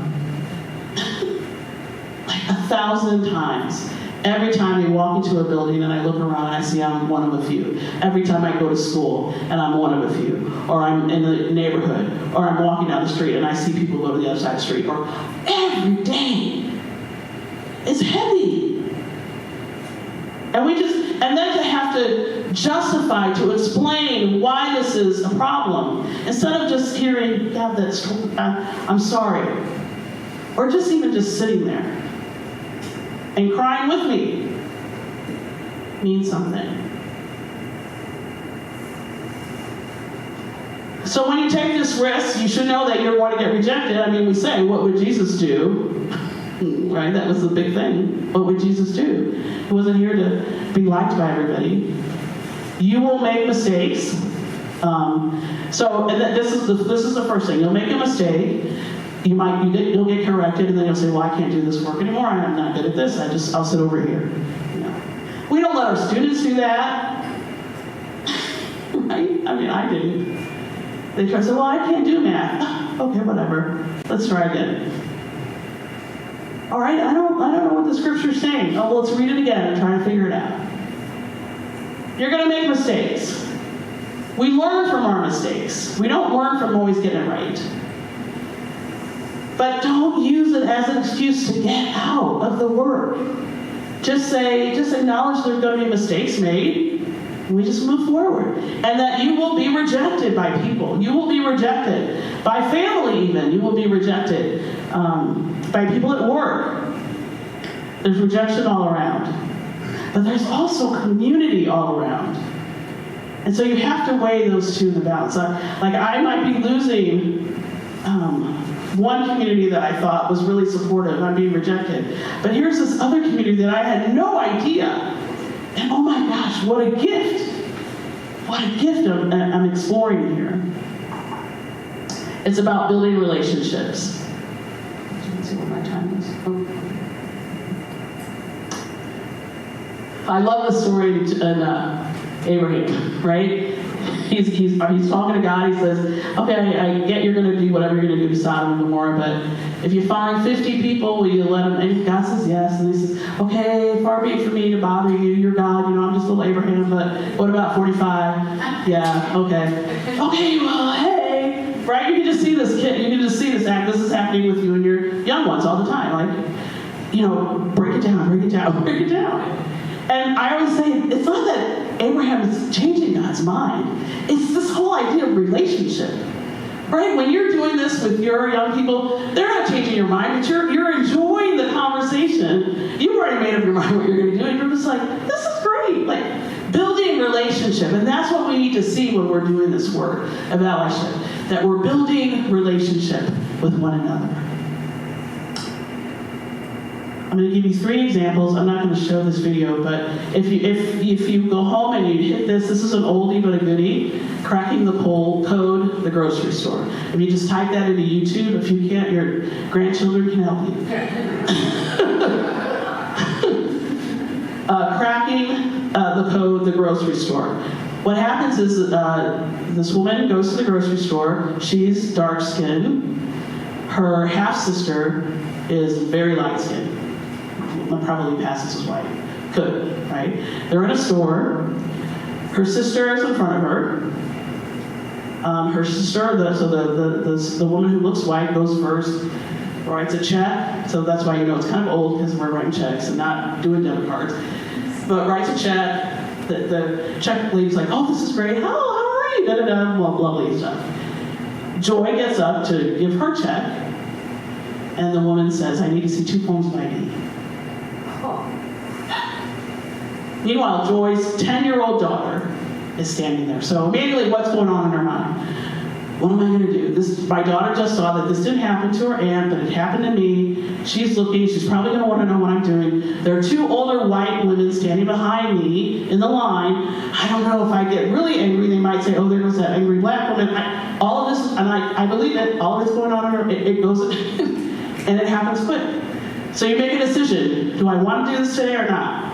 like 1,000 times. Every time you walk into a building and I look around and I see I'm one of a few. Every time I go to school and I'm one of a few. Or I'm in the neighborhood. Or I'm walking down the street and I see people go to the other side of the street. Or every day. It's heavy. And then to have to justify, to explain why this is a problem. Instead of just hearing, God, I'm sorry. Or just even just sitting there and crying with me means something. So when you take this risk, you should know that you're going to get rejected. I mean, we say, what would Jesus do? Right? That was the big thing. What would Jesus do? He wasn't here to be liked by everybody. You will make mistakes. This is the first thing. You'll make a mistake. You'll get corrected, and then you'll say, well, I can't do this work anymore. I'm not good at this. I'll sit over here. We don't let our students do that. Right? I mean, I didn't. They try to say, well, I can't do math. Okay, whatever. Let's try again. All right, I don't know what the scripture's saying. Oh, well, let's read it again and try to figure it out. You're going to make mistakes. We learn from our mistakes. We don't learn from always getting it right. But don't use it as an excuse to get out of the work. Just acknowledge there's going to be mistakes made, and we just move forward. And that you will be rejected by people. You will be rejected by family even. You will be rejected by people at work. There's rejection all around. But there's also community all around. And so you have to weigh those two in the balance. I might be losing one community that I thought was really supportive, and I'm being rejected. But here's this other community that I had no idea. And oh my gosh, what a gift. What a gift I'm exploring here. It's about building relationships. Let's see what my time is. I love the story in Abraham, right? He's talking to God. He says, okay, I get you're going to do whatever you're going to do to Sodom and Gomorrah, but if you find 50 people, will you let them? And God says yes. And he says, okay, far be it for me to bother you. You're God. I'm just little Abraham, but what about 45? Yeah, okay. Okay, well, hey. Right? You can just see this kid. You can just see this act. This is happening with you and your young ones all the time. Break it down, break it down, break it down. And I always say, it's not that Abraham is changing God's mind. It's this whole idea of relationship. Right? When you're doing this with your young people, they're not changing your mind, but you're enjoying the conversation. You've already made up your mind what you're going to do, and you're just like, this is great. Building relationship. And that's what we need to see when we're doing this work of allyship, that we're building relationship with one another. I'm going to give you 3 examples. I'm not going to show this video, but if you go home and you hit this is an oldie but a goodie, cracking the code, the grocery store. If you just type that into YouTube, if you can't, your grandchildren can help you. Cracking the grocery store. What happens is this woman goes to the grocery store. She's dark skinned. Her half-sister is very light skinned. Probably passes as white. Could, right? They're in a store. Her sister is in front of her. Her sister, the woman who looks white, goes first, writes a check. So that's why you know it's kind of old, because we're writing checks and not doing debit cards. But writes a check. The check lady's like, oh, this is great. How are you? Da-da-da, lovely stuff. Joy gets up to give her check, and the woman says, I need to see 2 forms of ID. Meanwhile, Joy's 10-year-old daughter is standing there. So immediately, what's going on in her mind? What am I going to do? My daughter just saw that this didn't happen to her aunt, but it happened to me. She's looking. She's probably going to want to know what I'm doing. There are 2 older white women standing behind me in the line. I don't know if I get really angry. They might say, oh, there goes that angry black woman. All of this, and I believe it, all of this going on in her, it goes, and it happens quick. So you make a decision. Do I want to do this today or not?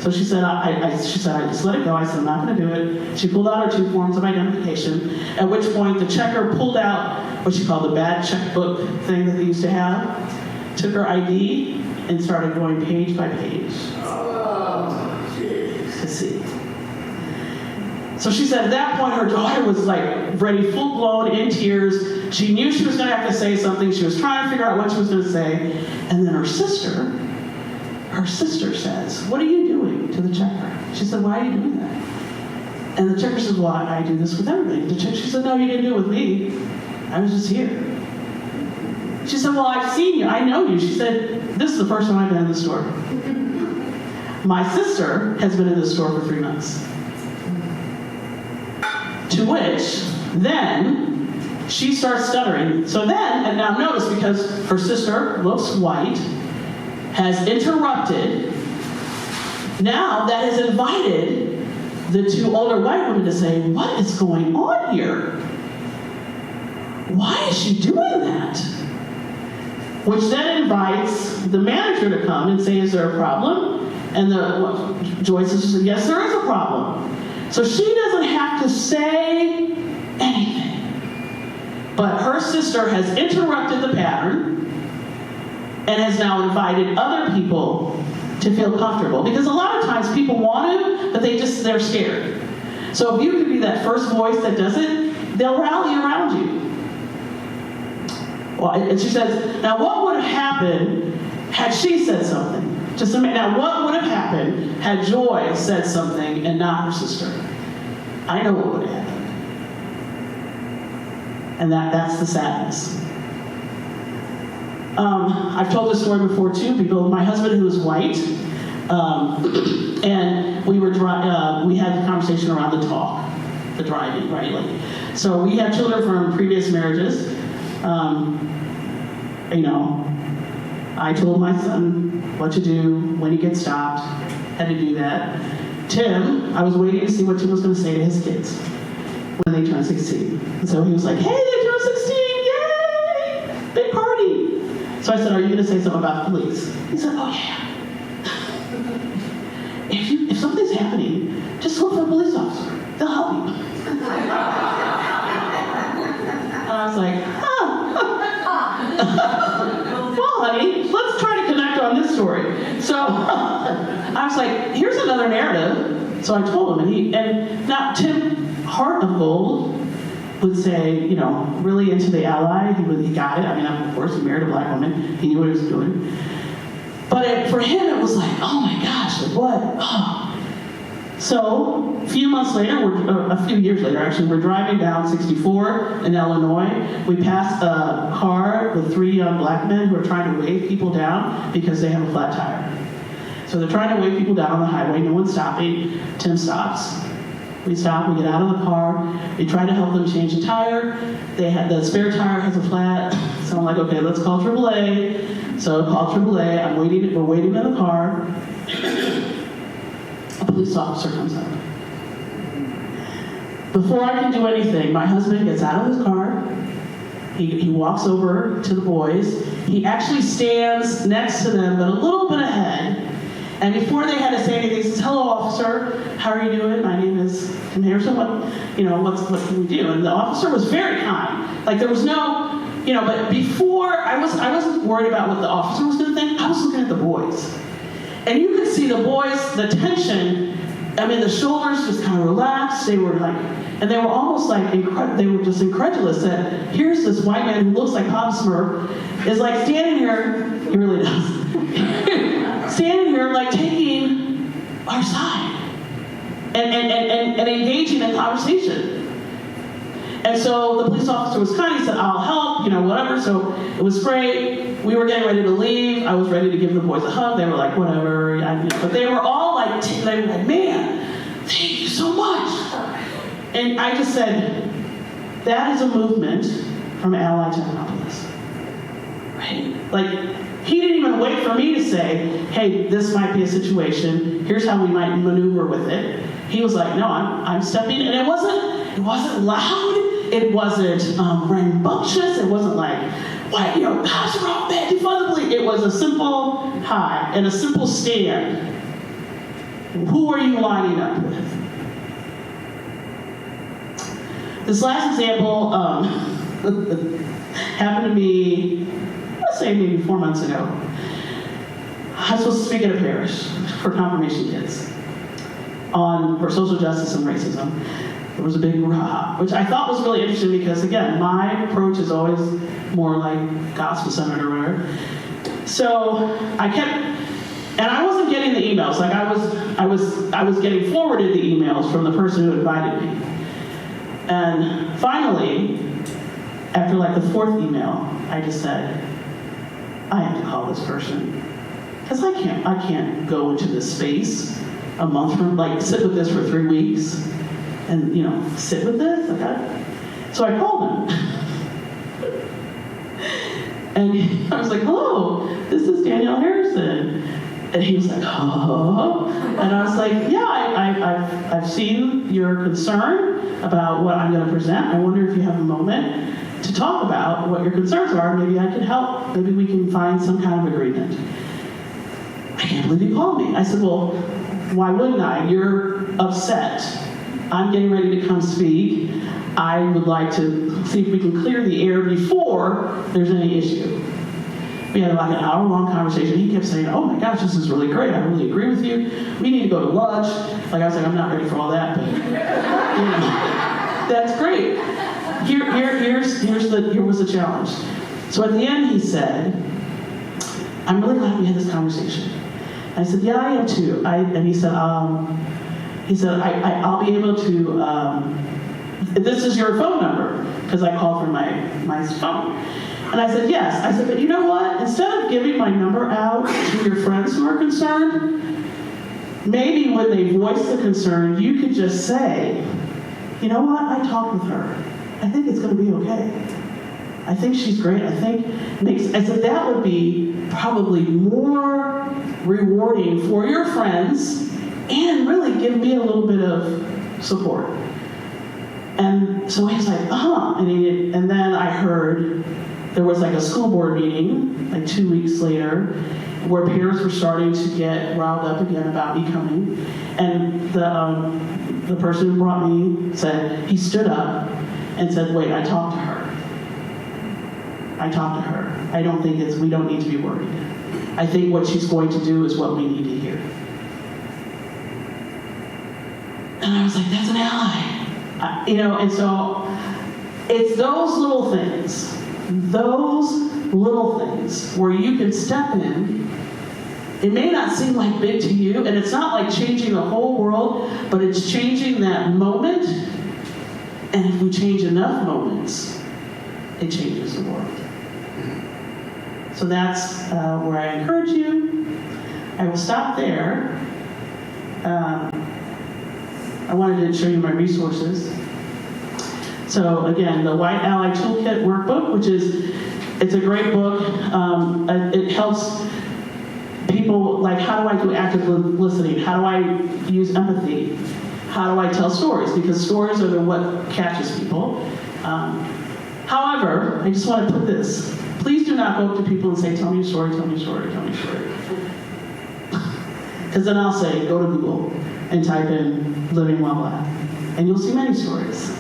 So she said, I just let it go. I said, I'm not going to do it. She pulled out her 2 forms of identification, at which point the checker pulled out what she called the bad checkbook thing that they used to have, took her ID, and started going page by page to see. So she said at that point her daughter was like ready, full-blown, in tears. She knew she was going to have to say something. She was trying to figure out what she was going to say. And then her sister says, what are you doing to the checker? She said, why are you doing that? And the checker says, well, I do this with everybody. She said, no, you didn't do it with me. I was just here. She said, well, I've seen you. I know you. She said, this is the first time I've been in the store. My sister has been in the store for 3 months. To which, then, she starts stuttering. So then, and now notice, because her sister looks white, has interrupted, now that has invited the 2 older white women to say, what is going on here? Why is she doing that? Which then invites the manager to come and say, is there a problem? And Joyce says, yes, there is a problem. So she doesn't have to say anything. But her sister has interrupted the pattern and has now invited other people to feel comfortable. Because a lot of times people want to, but they're scared. So if you could be that first voice that does it, they'll rally around you. Well, and she says, now what would have happened had she said something? Now what would have happened had Joy said something and not her sister? I know what would have happened. And that's the sadness. I've told this story before too. My husband, who is white, and we had the conversation around the driving, right? So we had children from previous marriages. I told my son what to do when he gets stopped, had to do that. Tim, I was waiting to see what Tim was going to say to his kids when they turned 16. And so he was like, hey, they turned 16, yay, big party. So I said, are you going to say something about the police? He said, oh yeah. If something's happening, just look for a police officer. They'll help you. And I was like, well, honey, let's try to connect on this story. So I was like, here's another narrative. So I told him, and now Tim, heart of gold, would say, really into the ally. He got it. I mean, of course, he married a black woman. He knew what he was doing. But for him, it was like, oh my gosh, what? Oh. So a few years later, actually, we're driving down 64 in Illinois. We passed a car with 3 young black men who are trying to wave people down because they have a flat tire. So they're trying to wave people down on the highway. No one's stopping. Tim stops. We stop. We get out of the car. We try to help them change the tire. The spare tire has a flat. So I'm like, okay, let's call AAA. So I call AAA. We're waiting in the car. A police officer comes up. Before I can do anything, my husband gets out of his car. He walks over to the boys. He actually stands next to them, but a little bit ahead. And before they had to say anything, he says, "Hello, officer. How are you doing? My name is, and here's what can we do?" And the officer was very kind. Like there was no, but before I wasn't worried about what the officer was going to think. I was looking at the boys. And you could see the boys, the tension, the shoulders just kind of relaxed. They were like, and they were almost like, they were just incredulous that here's this white man who looks like Pop Smurf is like standing here, he really does, standing here like taking our side and engaging in conversation. And so the police officer was kind. He said, "I'll help, whatever." So it was great. We were getting ready to leave. I was ready to give the boys a hug. They were like, "Whatever," but they were all like, "Man, thank you so much." And I just said, that is a movement from Ally to Openness, right? Like he didn't even wait for me to say, "Hey, this might be a situation. Here's how we might maneuver with it." He was like, "No, I'm stepping," and it wasn't loud. It wasn't rambunctious. It wasn't like, "What, cops are all bad, defundably." It was a simple hi and a simple stand. Who are you lining up with? This last example happened to me, let's say maybe 4 months ago. I was supposed to speak at a parish for confirmation kids for social justice and racism. There was a big hurrah, which I thought was really interesting because, again, my approach is always more like gospel-centered or whatever. So I wasn't getting the emails. Like I was getting forwarded the emails from the person who invited me. And finally, after like the 4th email, I just said, I have to call this person. Because I can't go into this space a month from, like sit with this for 3 weeks and, sit with this. So I called him. And I was like, "Hello, this is Danielle Harrison." And he was like, "Oh." And I was like, "Yeah, I've seen your concern about what I'm going to present. I wonder if you have a moment to talk about what your concerns are. Maybe I can help. Maybe we can find some kind of agreement." I can't believe he called me. I said, "Well, why wouldn't I? You're upset. I'm getting ready to come speak. I would like to see if we can clear the air before there's any issue." We had like an hour-long conversation. He kept saying, "Oh my gosh, this is really great. I really agree with you. We need to go to lunch." Like I was like, "I'm not ready for all that, but that's great." Here was the challenge. So at the end, he said, "I'm really glad we had this conversation." I said, "Yeah, I am too." And he said, I'll be able to. This is your phone number because I called from my phone. And I said, "Yes." I said, "But you know what? Instead of giving my number out to your friends who are concerned, maybe when they voice the concern, you could just say, 'You know what? I talked with her. I think it's going to be okay. I think she's great. I said that would be probably more rewarding for your friends and really give me a little bit of support." And so he was like, and then I heard there was like a school board meeting, like 2 weeks later, where parents were starting to get riled up again about me coming. And the person who brought me said, he stood up and said, "Wait, I talked to her. I don't think we don't need to be worried. I think what she's going to do is what we need to hear." And I was like, that's an ally. And so it's those little things where you can step in. It may not seem like big to you, and it's not like changing the whole world, but it's changing that moment. And if we change enough moments, it changes the world. So that's where I encourage you. I will stop there. I wanted to show you my resources. So again, the White Ally Toolkit Workbook, it's a great book. It helps people, like, how do I do active listening? How do I use empathy? How do I tell stories? Because stories are what catches people. However, I just want to put this. Please do not go up to people and say, "Tell me your story, tell me your story, tell me your story." Because then I'll say, go to Google and type in living while black. And you'll see many stories.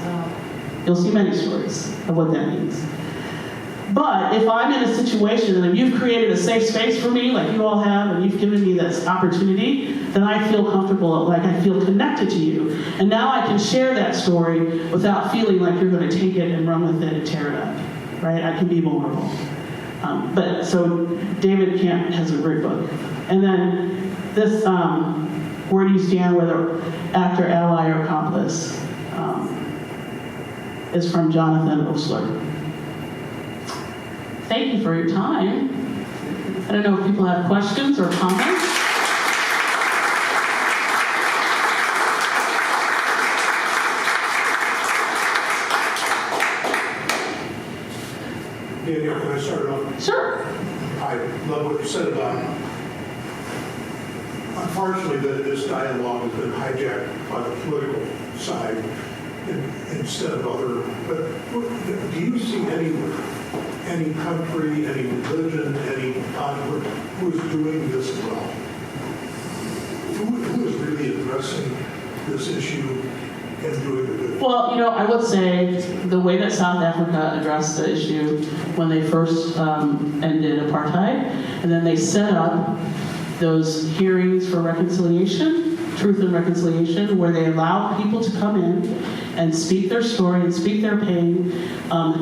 You'll see many stories of what that means. But if I'm in a situation and if you've created a safe space for me, like you all have, and you've given me this opportunity, then I feel comfortable, like I feel connected to you. And now I can share that story without feeling like you're going to take it and run with it and tear it up, right? I can be vulnerable. But so David Camp has a great book. And then this, Where Do You Stand, whether actor, ally, or accomplice, is from Jonathan Osler. Thank you for your time. I don't know if people have questions or comments. Danielle, can I start off? Sure. I love what you said about, unfortunately, that this dialogue has been hijacked by the political side instead of other, but do you see any country, any religion, any conflict who is doing this well? Who is really addressing this issue and doing the good? Well, I would say the way that South Africa addressed the issue when they first ended apartheid, and then they set up those hearings for reconciliation, truth and reconciliation, where they allowed people to come in and speak their story and speak their pain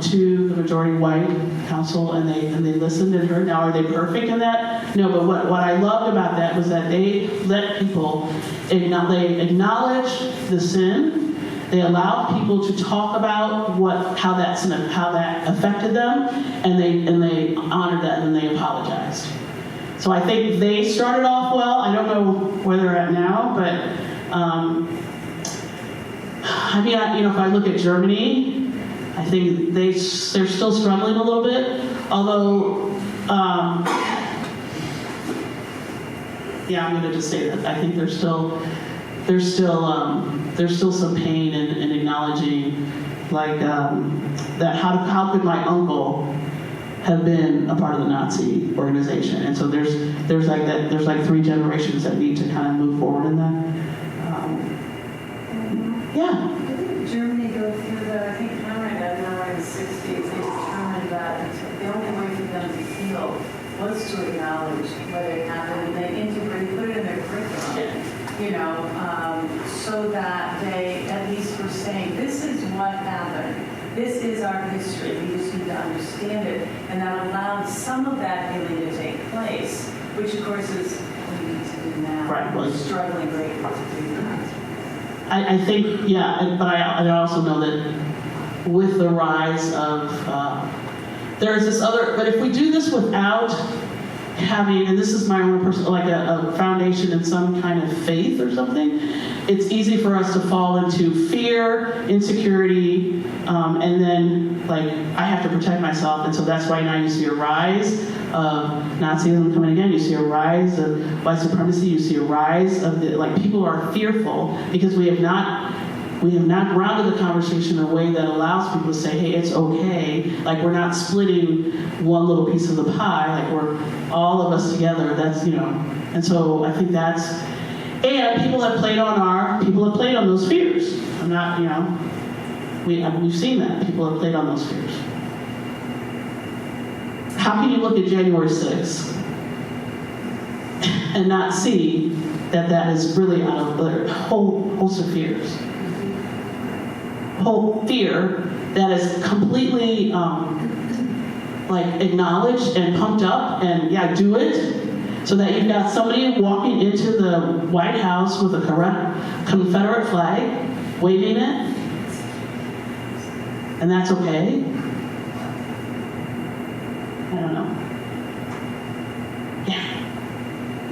to the majority white council, and they listened and heard. Now, are they perfect in that? No, but what I loved about that was that they let people acknowledge the sin. They allowed people to talk about how that affected them, and they honored that and they apologized. So I think they started off well. I don't know where they're at now, but if I look at Germany, I think they're still struggling a little bit. Although, I'm going to just say that I think there's still some pain in acknowledging, like that. How could my uncle have been a part of the Nazi organization? And so there's like 3 generations that need to kind of move forward in that. Didn't Germany go through that? I think Conrad Adenauer in the 60s, they determined that the only way for them to heal was to acknowledge what had happened, and they integrated, put it in their curriculum, so that they at least were saying, this is what happened. This is our history. We just need to understand it. And that allowed some of that healing to take place, which of course is what we need to do now. Right. We're struggling greatly to do that. I think, but I also know that with the rise of, there's this other, but if we do this without having, and this is my own personal, like a foundation in some kind of faith or something, it's easy for us to fall into fear, insecurity, and then like I have to protect myself, and so that's why now you see a rise of Nazism coming again. You see a rise of white supremacy. You see a rise of people are fearful because we have not grounded the conversation in a way that allows people to say, hey, it's okay. Like we're not splitting one little piece of the pie. Like we're all of us together. That's and so I think that's. And people have played on those fears. I'm not, we've seen that. People have played on those fears. How can you look at January 6th and not see that is really out of the whole host of fears? Whole fear that is completely acknowledged and pumped up and do it. So that you've got somebody walking into the White House with a Confederate flag, waving it, and that's okay? I don't know. Yeah.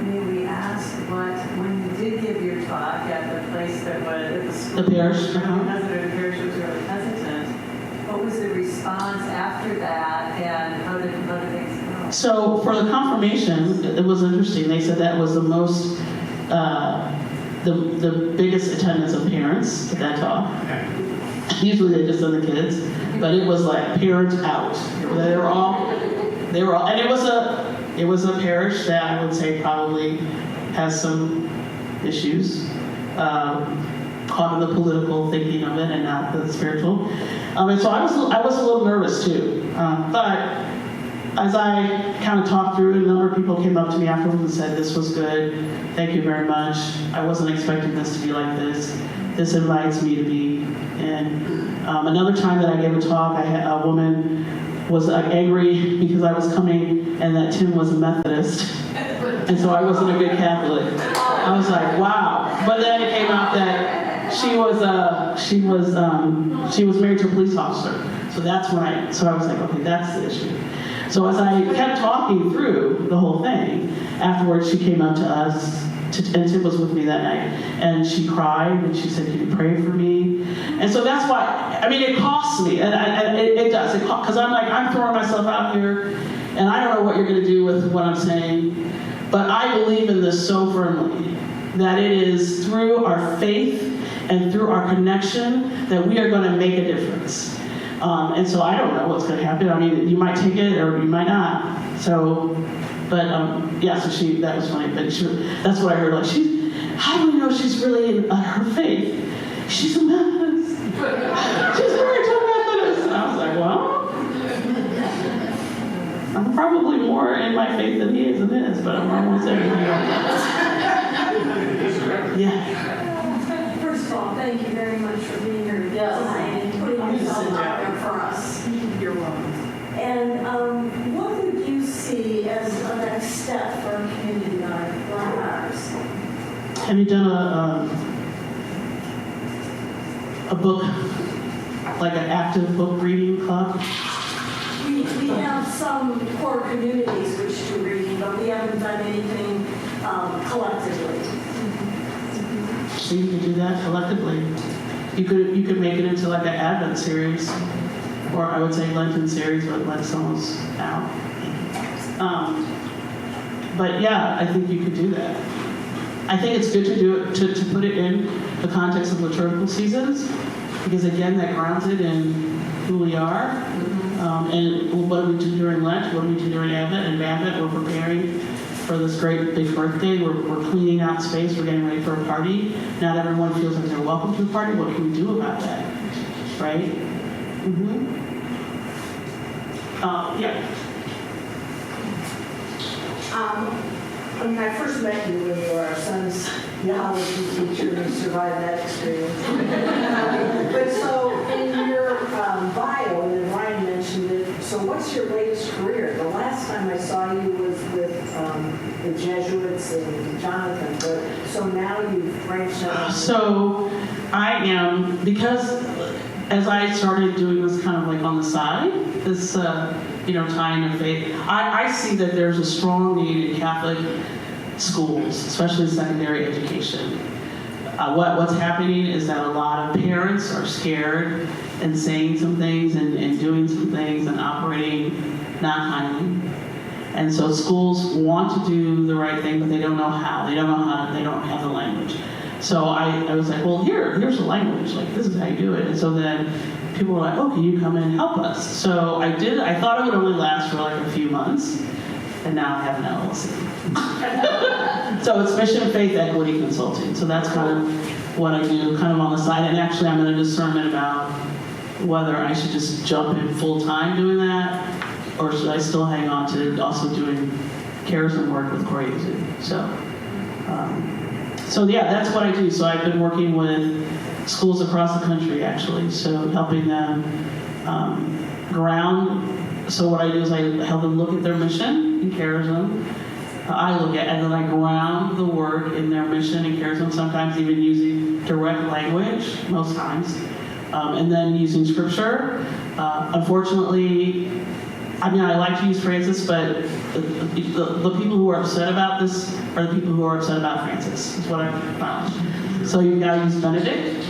May we ask when you did give your talk at the place that was at the school? The parish. The parish was really hesitant. What was the response after that, and how did things go? So for the confirmation, it was interesting. They said that was the most, the biggest attendance of parents at that talk. Usually they just send the kids, but it was like parents out. They were all, and it was a parish that I would say probably has some issues, caught in the political thinking of it and not the spiritual. And so I was a little nervous too. But as I kind of talked through, a number of people came up to me afterwards and said, this was good, thank you very much. I wasn't expecting this to be like this. This invites me to be in. Another time that I gave a talk, I had a woman was angry because I was coming and that Tim was a Methodist. And so I wasn't a good Catholic. I was like, wow. But then it came out that she was married to a police officer. So that's when I was like, okay, that's the issue. So as I kept talking through the whole thing, afterwards she came up to us, and Tim was with me that night, and she cried, and she said, can you pray for me? And so that's why, I mean, it costs me, and it does, because I'm throwing myself out here, and I don't know what you're going to do with what I'm saying, but I believe in this so firmly, that it is through our faith and through our connection that we are going to make a difference. And so I don't know what's going to happen. I mean, you might take it or you might not. So, but yeah, so that was funny. But that's what I heard. Like, how do we know she's really in her faith? She's a Methodist. She's married to a Methodist. And I was like, well, I'm probably more in my faith than he is in his, but I'm almost everything else. Yeah. First of all, thank you very much for being here tonight and putting yourself out there for us. You're welcome. And what would you see as a next step for a community like ours? Have you done a book, like an active book reading club? We have some core communities which do reading, but we haven't done anything collectively. So you could do that collectively. You could make it into like an Advent series, or I would say Lenten series, but like someone's out. But yeah, I think you could do that. I think it's good to do it to put it in the context of liturgical seasons, because again, that grounds it in who we are, and what do we do during Lent, what do we do during Advent, and Advent we're preparing for this great big birthday. We're cleaning out space. We're getting ready for a party. Not everyone feels like they're welcome to the party. What can we do about that? Right? Yeah. When I first met you when you were our son's theology teacher, you survived that experience. But so in your bio, and Ryan mentioned it, so what's your latest career? The last time I saw you was with the Jesuits and Jonathan, but so now you've branched out. So I am, because as I started doing this kind of like on the side, this tying of faith, I see that there's a strong need in Catholic schools, especially secondary education. What's happening is that a lot of parents are scared and saying some things and doing some things and operating not kindly. And so schools want to do the right thing, but they don't know how. They don't know how. They don't have the language. So I was like, well, here's the language. Like, this is how you do it. And so then people were like, oh, can you come in and help us? So I did. I thought it would only last for like a few months. And now I have an LLC. So it's Mission Faith Equity Consulting. So that's kind of what I do, kind of on the side. And actually, I'm in a discernment about whether I should just jump in full-time doing that, or should I still hang on to also doing charism work with crazy. So yeah, that's what I do. So I've been working with schools across the country, actually. So helping them ground. So what I do is I help them look at their mission in charism. I look at, and then I ground the work in their mission in charism, sometimes even using direct language, most times, and then using scripture. Unfortunately, I mean, I like to use Francis, but the people who are upset about this are the people who are upset about Francis, is what I've found. So you've got to use Benedict,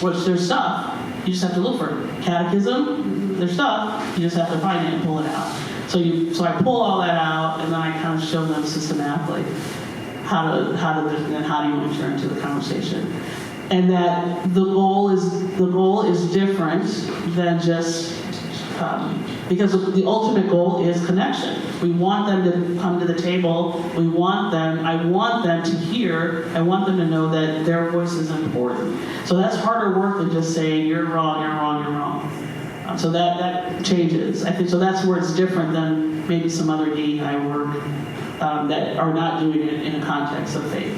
which there's stuff. You just have to look for it. Catechism, there's stuff. You just have to find it and pull it out. So I pull all that out, and then I kind of show them systematically how do you enter into the conversation, and that the goal is different than just because the ultimate goal is connection. We want them to come to the table. I want them to hear, I want them to know that their voice is important. So that's harder work than just saying, you're wrong, you're wrong, you're wrong. So that changes. I think so that's where it's different than maybe some other DEI work that are not doing it in a context of faith.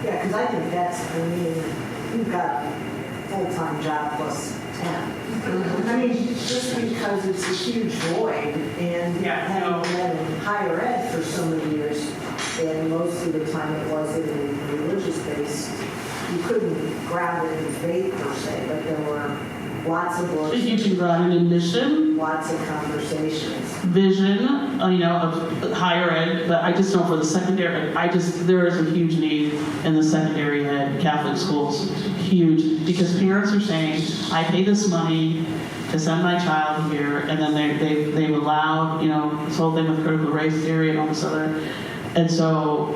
Yeah, because I think you've got full-time job plus 10. I mean, just because it's a huge void, and having been in higher ed for so many years, and most of the time it wasn't religious-based, you couldn't ground it in faith per se, but there were lots of books. You can ground it in mission, lots of conversations. Vision, of higher ed, but I just know for the secondary, there is a huge need in the secondary ed Catholic schools, huge, because parents are saying, I pay this money to send my child here, and then they've allowed, this whole thing with critical race theory and all this other, and so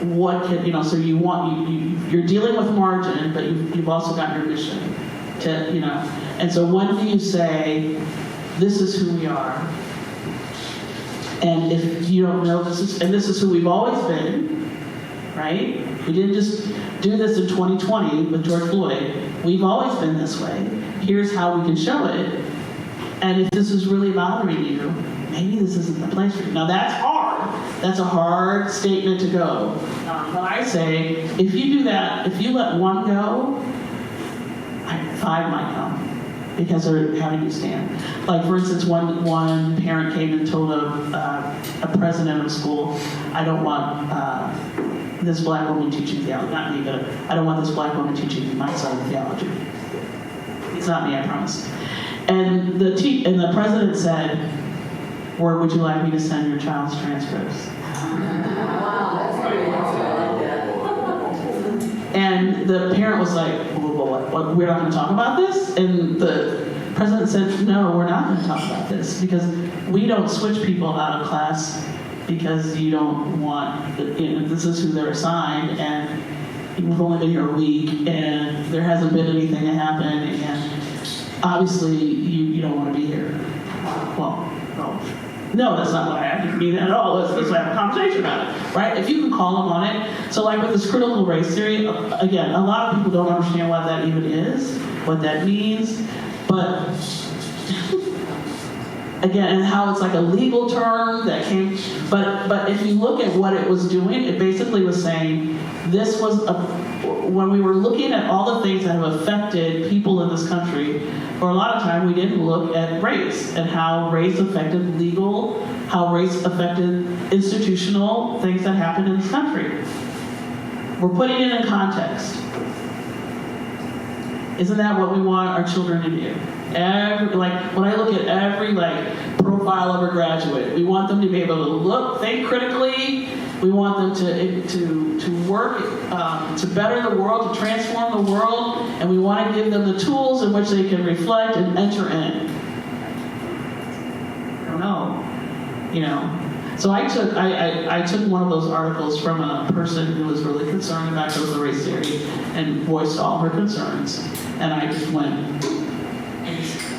what can, so you're dealing with margin, but you've also got your mission to, and so when do you say, this is who we are? And if you don't know this is who we've always been, right? We didn't just do this in 2020 with George Floyd. We've always been this way. Here's how we can show it. And if this is really bothering you, maybe this isn't the place for you. Now that's hard. That's a hard statement to go. But I say, if you do that, if you let one go, 5 might come. Because they're having you stand. Like, for instance, one parent came and told a president of school, I don't want this black woman teaching theology. Not me, but I don't want this black woman teaching my side of theology. It's not me, I promise. And the president said, where would you like me to send your child's transcripts? Wow, that's pretty And the parent was like, what, we're not going to talk about this? And the president said, no, we're not going to talk about this, because we don't switch people out of class because you don't want, this is who they're assigned, and we've only been here a week, and there hasn't been anything to happen, and obviously you don't want to be here. Well, no, that's not what I didn't mean at all. Let's have a conversation about it, right? If you can call them on it. So like with this critical race theory, again, a lot of people don't understand what that even is, what that means, but again, and how it's like a legal term that came, but if you look at what it was doing, it basically was saying this was when we were looking at all the things that have affected people in this country, for a lot of time we didn't look at race and how race affected legal, how race affected institutional things that happened in this country. We're putting it in context. Isn't that what we want our children to do? When I look at every profile of a graduate, we want them to be able to think critically. We want them to work to better the world, to transform the world, and we want to give them the tools in which they can reflect and enter in. I don't know, So I took one of those articles from a person who was really concerned about critical race theory and voiced all her concerns, and I just went and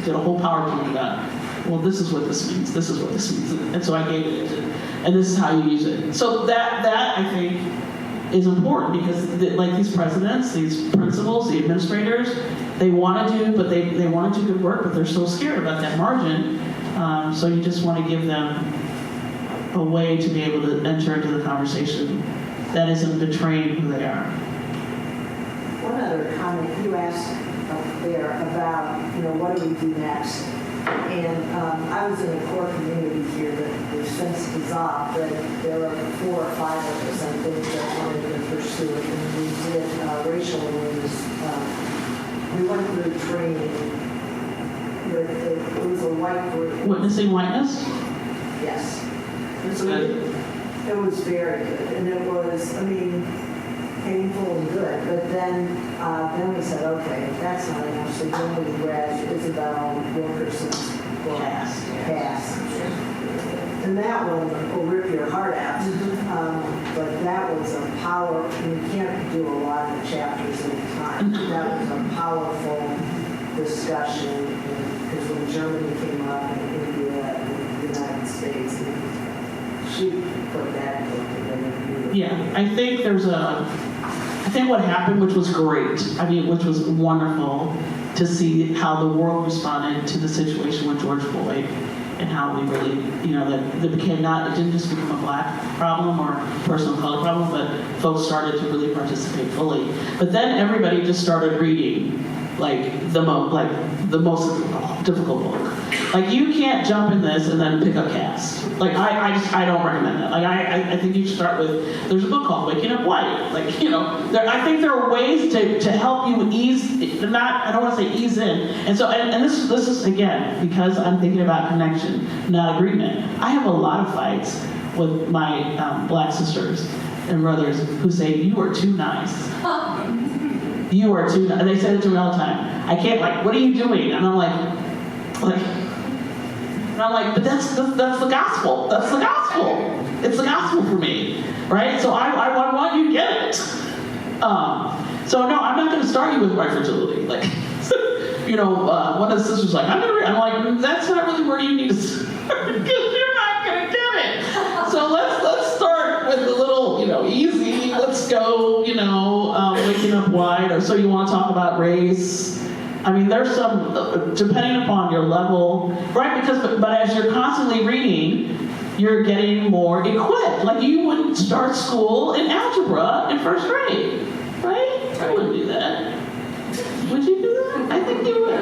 did a whole PowerPoint about, well, this is what this means, this is what this means, and so I gave it, and this is how you use it. So that I think is important, because these presidents, these principals, the administrators, they want to do, but they want to do good work, but they're so scared about that margin. So you just want to give them a way to be able to enter into the conversation that isn't betraying who they are. One other comment you asked up there about, what do we do next? And I was in a core community here that we've since dissolved, but there are 4 or 5 of us, I think, that wanted to pursue it. And we did racial awareness. We went through training. It was a white group. Witnessing whiteness? Yes. That's good. It was very good, and it was, painful and good. But then we said, okay, that's not enough. So then we read Isabel Wilkerson's book, Caste. And that one will rip your heart out. But that was a you can't do a lot of chapters at a time. That was a powerful discussion, because when Germany came up and India and the United States. She put that book together. Yeah, I think what happened, which was great, which was wonderful to see how the world responded to the situation with George Floyd and how we really, that it didn't just become a black problem or person of color problem, but folks started to really participate fully. But then everybody just started reading the most difficult book. You can't jump in this and then pick up Cass. I don't recommend that. I think you should start with, there's a book called Waking Up White. I think there are ways to help you ease, I don't want to say ease in. And so, and this is, again, because I'm thinking about connection, not agreement. I have a lot of fights with my black sisters and brothers who say, you are too nice. You are too nice. And they say it to me all the time. I can't, what are you doing? And I'm but that's the gospel. That's the gospel. It's the gospel for me, right? So I want you to get it. So no, I'm not going to start you with white fragility. One of the sisters was like, I'm like, that's not really where you need to start because you're not going to get it. So let's start with a little, easy. Let's go, waking up white, or so you want to talk about race. There's some, depending upon your level, right? But as you're constantly reading, you're getting more equipped. You wouldn't start school in algebra in first grade, right? I wouldn't do that. Would you do that? I think you would.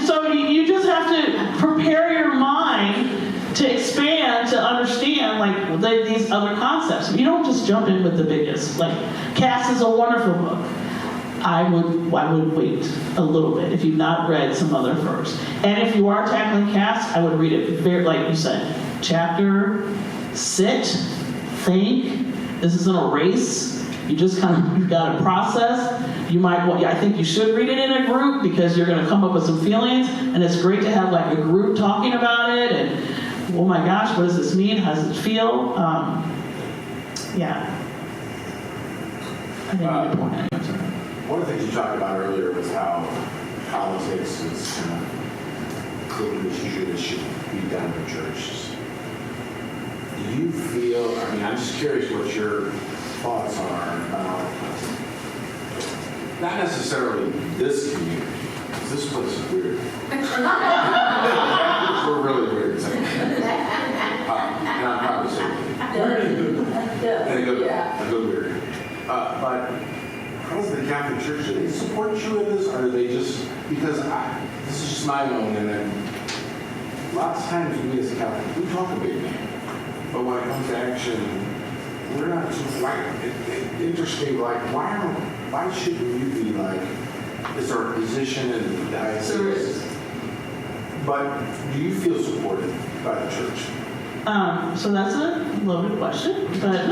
So you just have to prepare your mind to expand, to understand these other concepts. You don't just jump in with the biggest. Cass is a wonderful book. I would wait a little bit if you've not read some other first. And if you are tackling Cass, I would read it very, like you said, chapter, sit, think. This isn't a race. You just you've got to process. I think you should read it in a group because you're going to come up with some feelings, and it's great to have a group talking about it, and oh my gosh, what does this mean? How does it feel? Yeah. I think you point out. One of the things you talked about earlier was how politics is kind of clearly that should be done in churches. Do you feel, I'm just curious what your thoughts are about, not necessarily this community, because this place is weird. We're really weird. And I'm probably saying in a good weird. But how does the Catholic Church, do they support you in this, or do they just, because this is just my own, and then lots of times we as a Catholic, we talk a big game, but when it comes to action, we're not too interesting, why shouldn't you be is our position in the diocese? But do you feel supported by the church? So that's a loaded question, but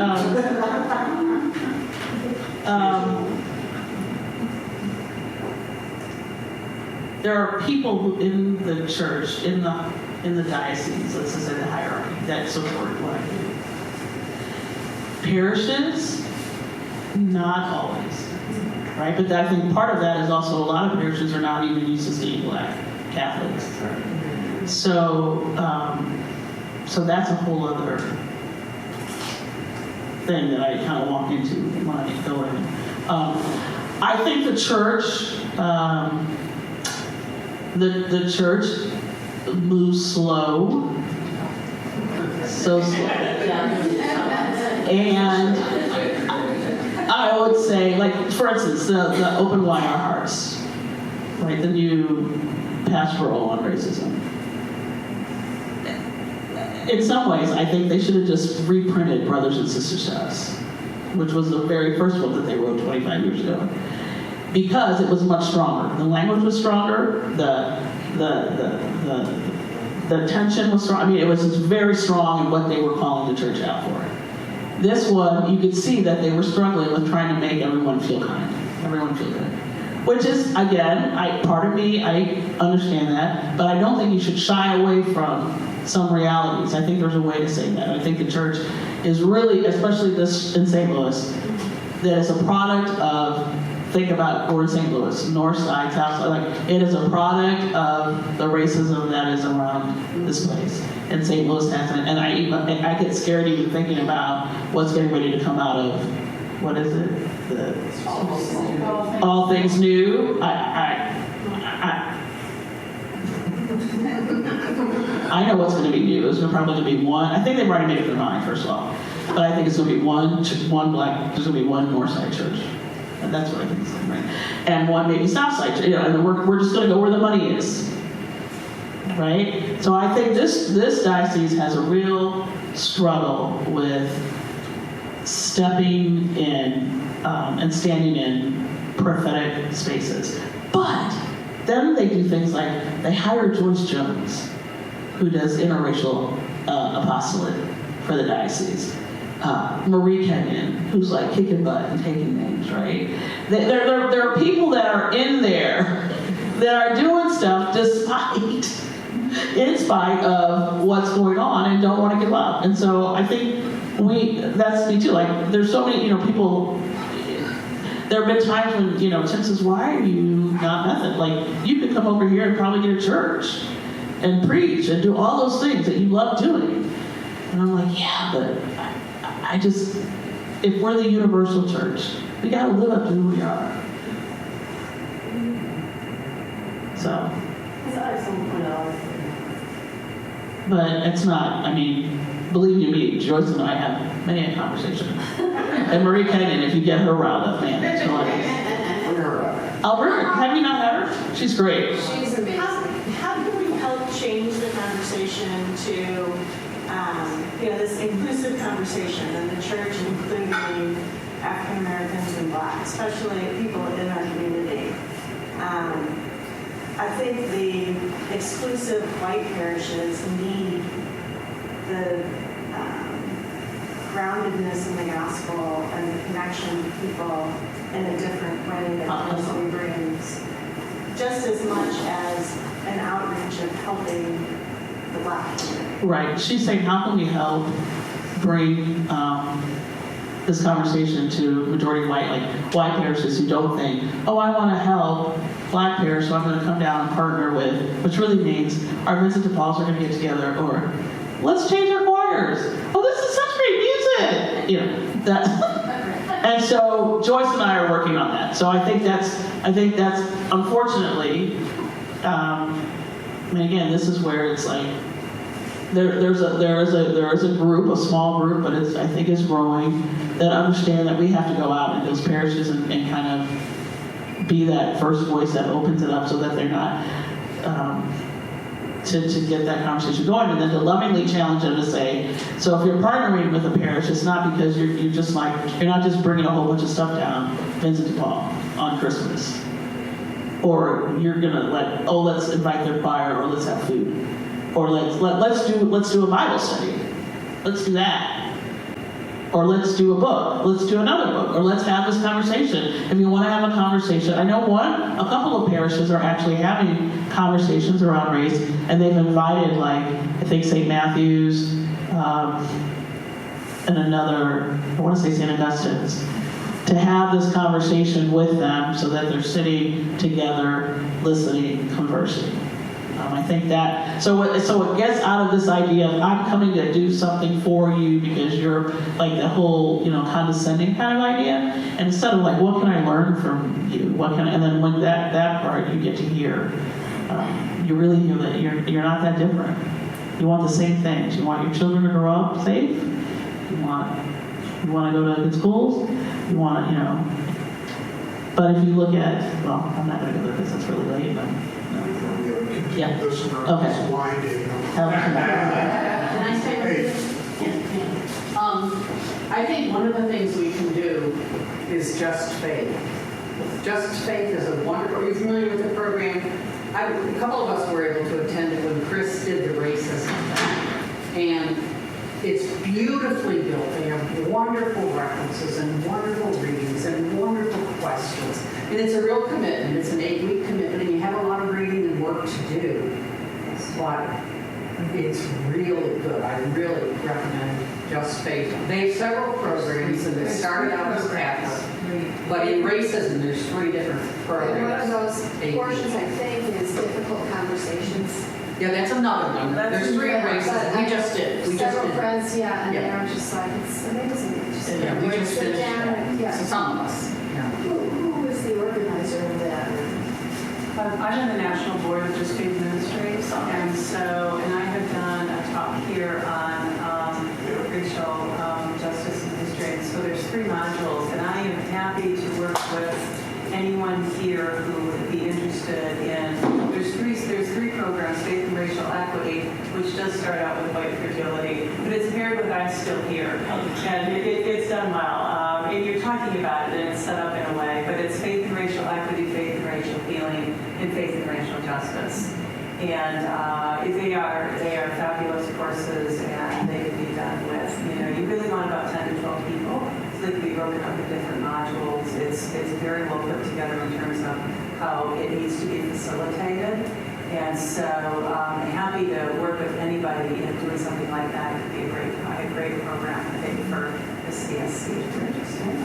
there are people in the church, in the diocese, let's just say the hierarchy, that support what I do. Parishes, not always, right? But I think part of that is also a lot of parishes are not even used to seeing black Catholics. So that's a whole other thing that I kind of walk into when I go in. I think the church, the church moves slow, so slow. And I would say, for instance, the Open Wide Our Hearts, right? The new pastoral on racism. In some ways, I think they should have just reprinted Brothers and Sisters to Us, which was the very first book that they wrote 25 years ago, because it was much stronger. The language was stronger. The tension was strong. It was just very strong in what they were calling the church out for. This one, you could see that they were struggling with trying to make everyone feel kind, everyone feel good. Which is, again, part of me, I understand that, but I don't think you should shy away from some realities. I think there's a way to say that. I think the church is really, especially this in St. Louis, that is a product of think about, we're in St. Louis, north side, south side, like, it is a product of the racism that is around this place. And St. Louis has it, and I get scared even thinking about what's getting ready to come out of, what is it? All things new. I know what's going to be new. It's probably going to be one. I think they've already made up their mind, first of all. But I think it's going to be one black. There's going to be one north side church, and that's what I think is going to be. And one maybe south side church. And then we're just going to go where the money is, right? So I think this diocese has a real struggle with stepping in and standing in prophetic spaces, but then they do things like they hire Joyce Jones, who does interracial apostolate for the diocese. Marie Kenyon, who's like kicking butt and taking names, right? There are people that are in there that are doing stuff in spite of what's going on and don't want to give up. And so I think that's me too. Like, there's so many, people. There have been times when, Tim says, why are you not Method? Like, you could come over here and probably get a church and preach and do all those things that you love doing. And I'm like, yeah, but I just, if we're the universal church, we got to live up to who we are. So. But it's not, believe you me, Joyce and I have many a conversation. And Marie Kenyon, if you get her riled up, man, it's hilarious. Bring her up. I'll bring her. Have you not had her? She's great. She's amazing. How can we help change the conversation to, this inclusive conversation in the church, including African Americans and Black, especially people in our community? I think the exclusive white parishes need the groundedness in the gospel and the connection to people in a different way that Felicity brings, just as much as an outreach of helping the Black community. Right. She's saying, how can we help bring this conversation to majority white parishes who don't think, oh, I want to help Black parish, so I'm going to come down and partner with, which really means our Vincent de Pauls are going to get together, or let's change our choirs. Oh, this is such great music. That. And so Joyce and I are working on that. So I think that's unfortunately, again, this is where it's like there is a group, a small group, but I think it's growing, that understand that we have to go out in those parishes and kind of be that first voice that opens it up so that they're not to get that conversation going, and then to lovingly challenge them to say, so if you're partnering with a parish, it's not because you're not just bringing a whole bunch of stuff down Vincent de Paul on Christmas, or you're gonna let's invite their choir, or let's have food, or let's do a Bible study, let's do that. Or let's do a book, let's do another book, or let's have this conversation. If you want to have a conversation, I know a couple of parishes are actually having conversations around race, and they've invited, I think St. Matthew's, and another, I want to say St. Augustine's, to have this conversation with them so that they're sitting together, listening, conversing. I think that, so it gets out of this idea of I'm coming to do something for you because you're like that whole, condescending kind of idea. And instead of what can I learn from you? And then when that part you get to hear, you really hear that you're not that different. You want the same things. You want your children to grow up safe. You want to go to good schools. You want to, But if you look at, I'm not going to go there because it's really late, but. Yeah. Okay. Can I say I think one of the things we can do is Just Faith. Just Faith is a wonderful, are you familiar with the program? A couple of us were able to attend it when Chris did the racism. And it's beautifully built. They have wonderful references and wonderful readings and wonderful questions. And it's a real commitment. It's an 8-week commitment, and you have a lot of reading and work to do. But it's really good. I really recommend Just Faith. They have several programs, and they started out as Catholic. three. But in racism, there's 3 different And programs. one of those A, B. portions, I think, is difficult conversations. Yeah, that's another one. There's 3 Yeah, races. but We I- just did. We just Several did. friends, yeah, and Yeah. they're just like, it's amazing. It's just Yeah, we just sit finished down and- that. yeah. So some of us. Yeah. Who was the organizer of that? I'm on the National Board of District Administrators, and so, and I have done a talk here on racial justice and history, and so there's 3 modules, and I am happy to work with anyone here who would be interested in, there's three programs, Faith and Racial Equity, which does start out with white fragility, but it's paired with I'm Still Here, and it's done well. And you're talking about it, and it's set up in a way, but it's Faith and Racial Equity, Faith and Racial Healing, and Faith and Racial Justice. And they are fabulous courses, and they can be done with, you really want about 10 to 12 people. So they can be broken up in different modules. It's very well put together in terms of how it needs to be facilitated. And so I'm happy to work with anybody in doing something like that. It could be a great program, I think, for the CSC if you're interested.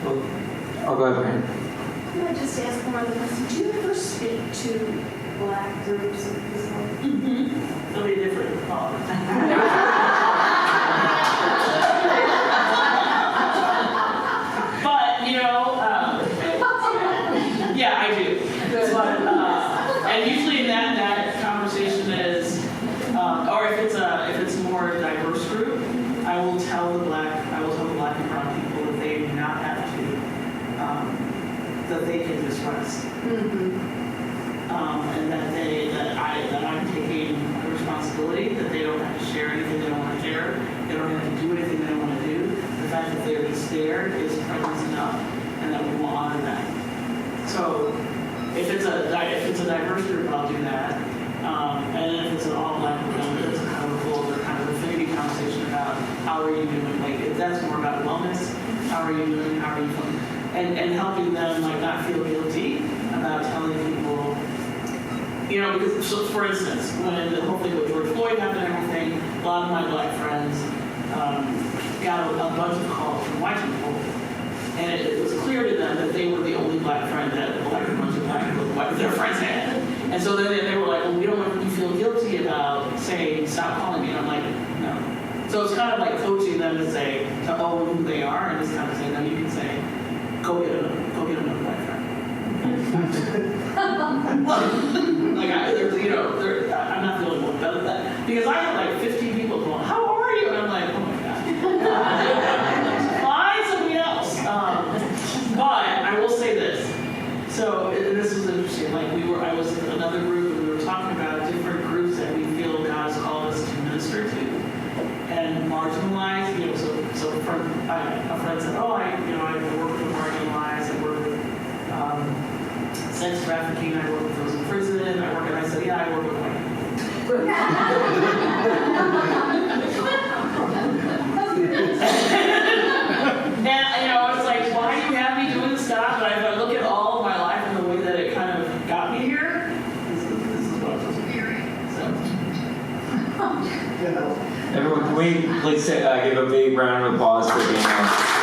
Well, I'll go ahead, Brandon. Can I just ask one other question? Do you ever speak to Black groups of people? It'll be different. But, yeah, I do. But, and usually in that conversation is, or if it's a more diverse group, I will tell the black and brown people that they do not have to, that they can just rest. And that I'm taking responsibility, that they don't have to share anything they don't want to share, they don't have to do anything they don't want to do. The fact that they're just there is presence enough, and that we will honor that. So if it's a diverse group, I'll do that. And if it's an all black group, it's a colorful or kind of affinity conversation about how are you doing. Like if that's more about wellness, how are you doing, how are you feeling, and helping them like not feel guilty about telling people. Because so for instance, when the whole thing with George Floyd happened and everything, a lot of my black friends got a bunch of calls from white people, and it was clear to them that they were the only black friend that a bunch of black their friends had. And so then they were like, well, we don't want you to feel guilty about saying, stop calling me. And I'm like, no. So it's kind of like coaching them to say, to own who they are, and just kind of say, no, you can say, go get another black friend. I'm not the only one about that. Because I had like 15 people going, how are you? And I'm like, oh my God. Find somebody else. But I will say this. So this was interesting. Like I was in another group and we were talking about different groups that we feel God has called us to minister to and marginalize. So a friend said, oh, I work with marginalized. I work with sex trafficking. I work with those in prison. I said, yeah, I work with white people. And I was like, why do you have me doing this stuff? But if I look at all of my life and the way that it kind of got me here, this is what I was hearing. So. Everyone, can we please give a big round of applause for Danielle?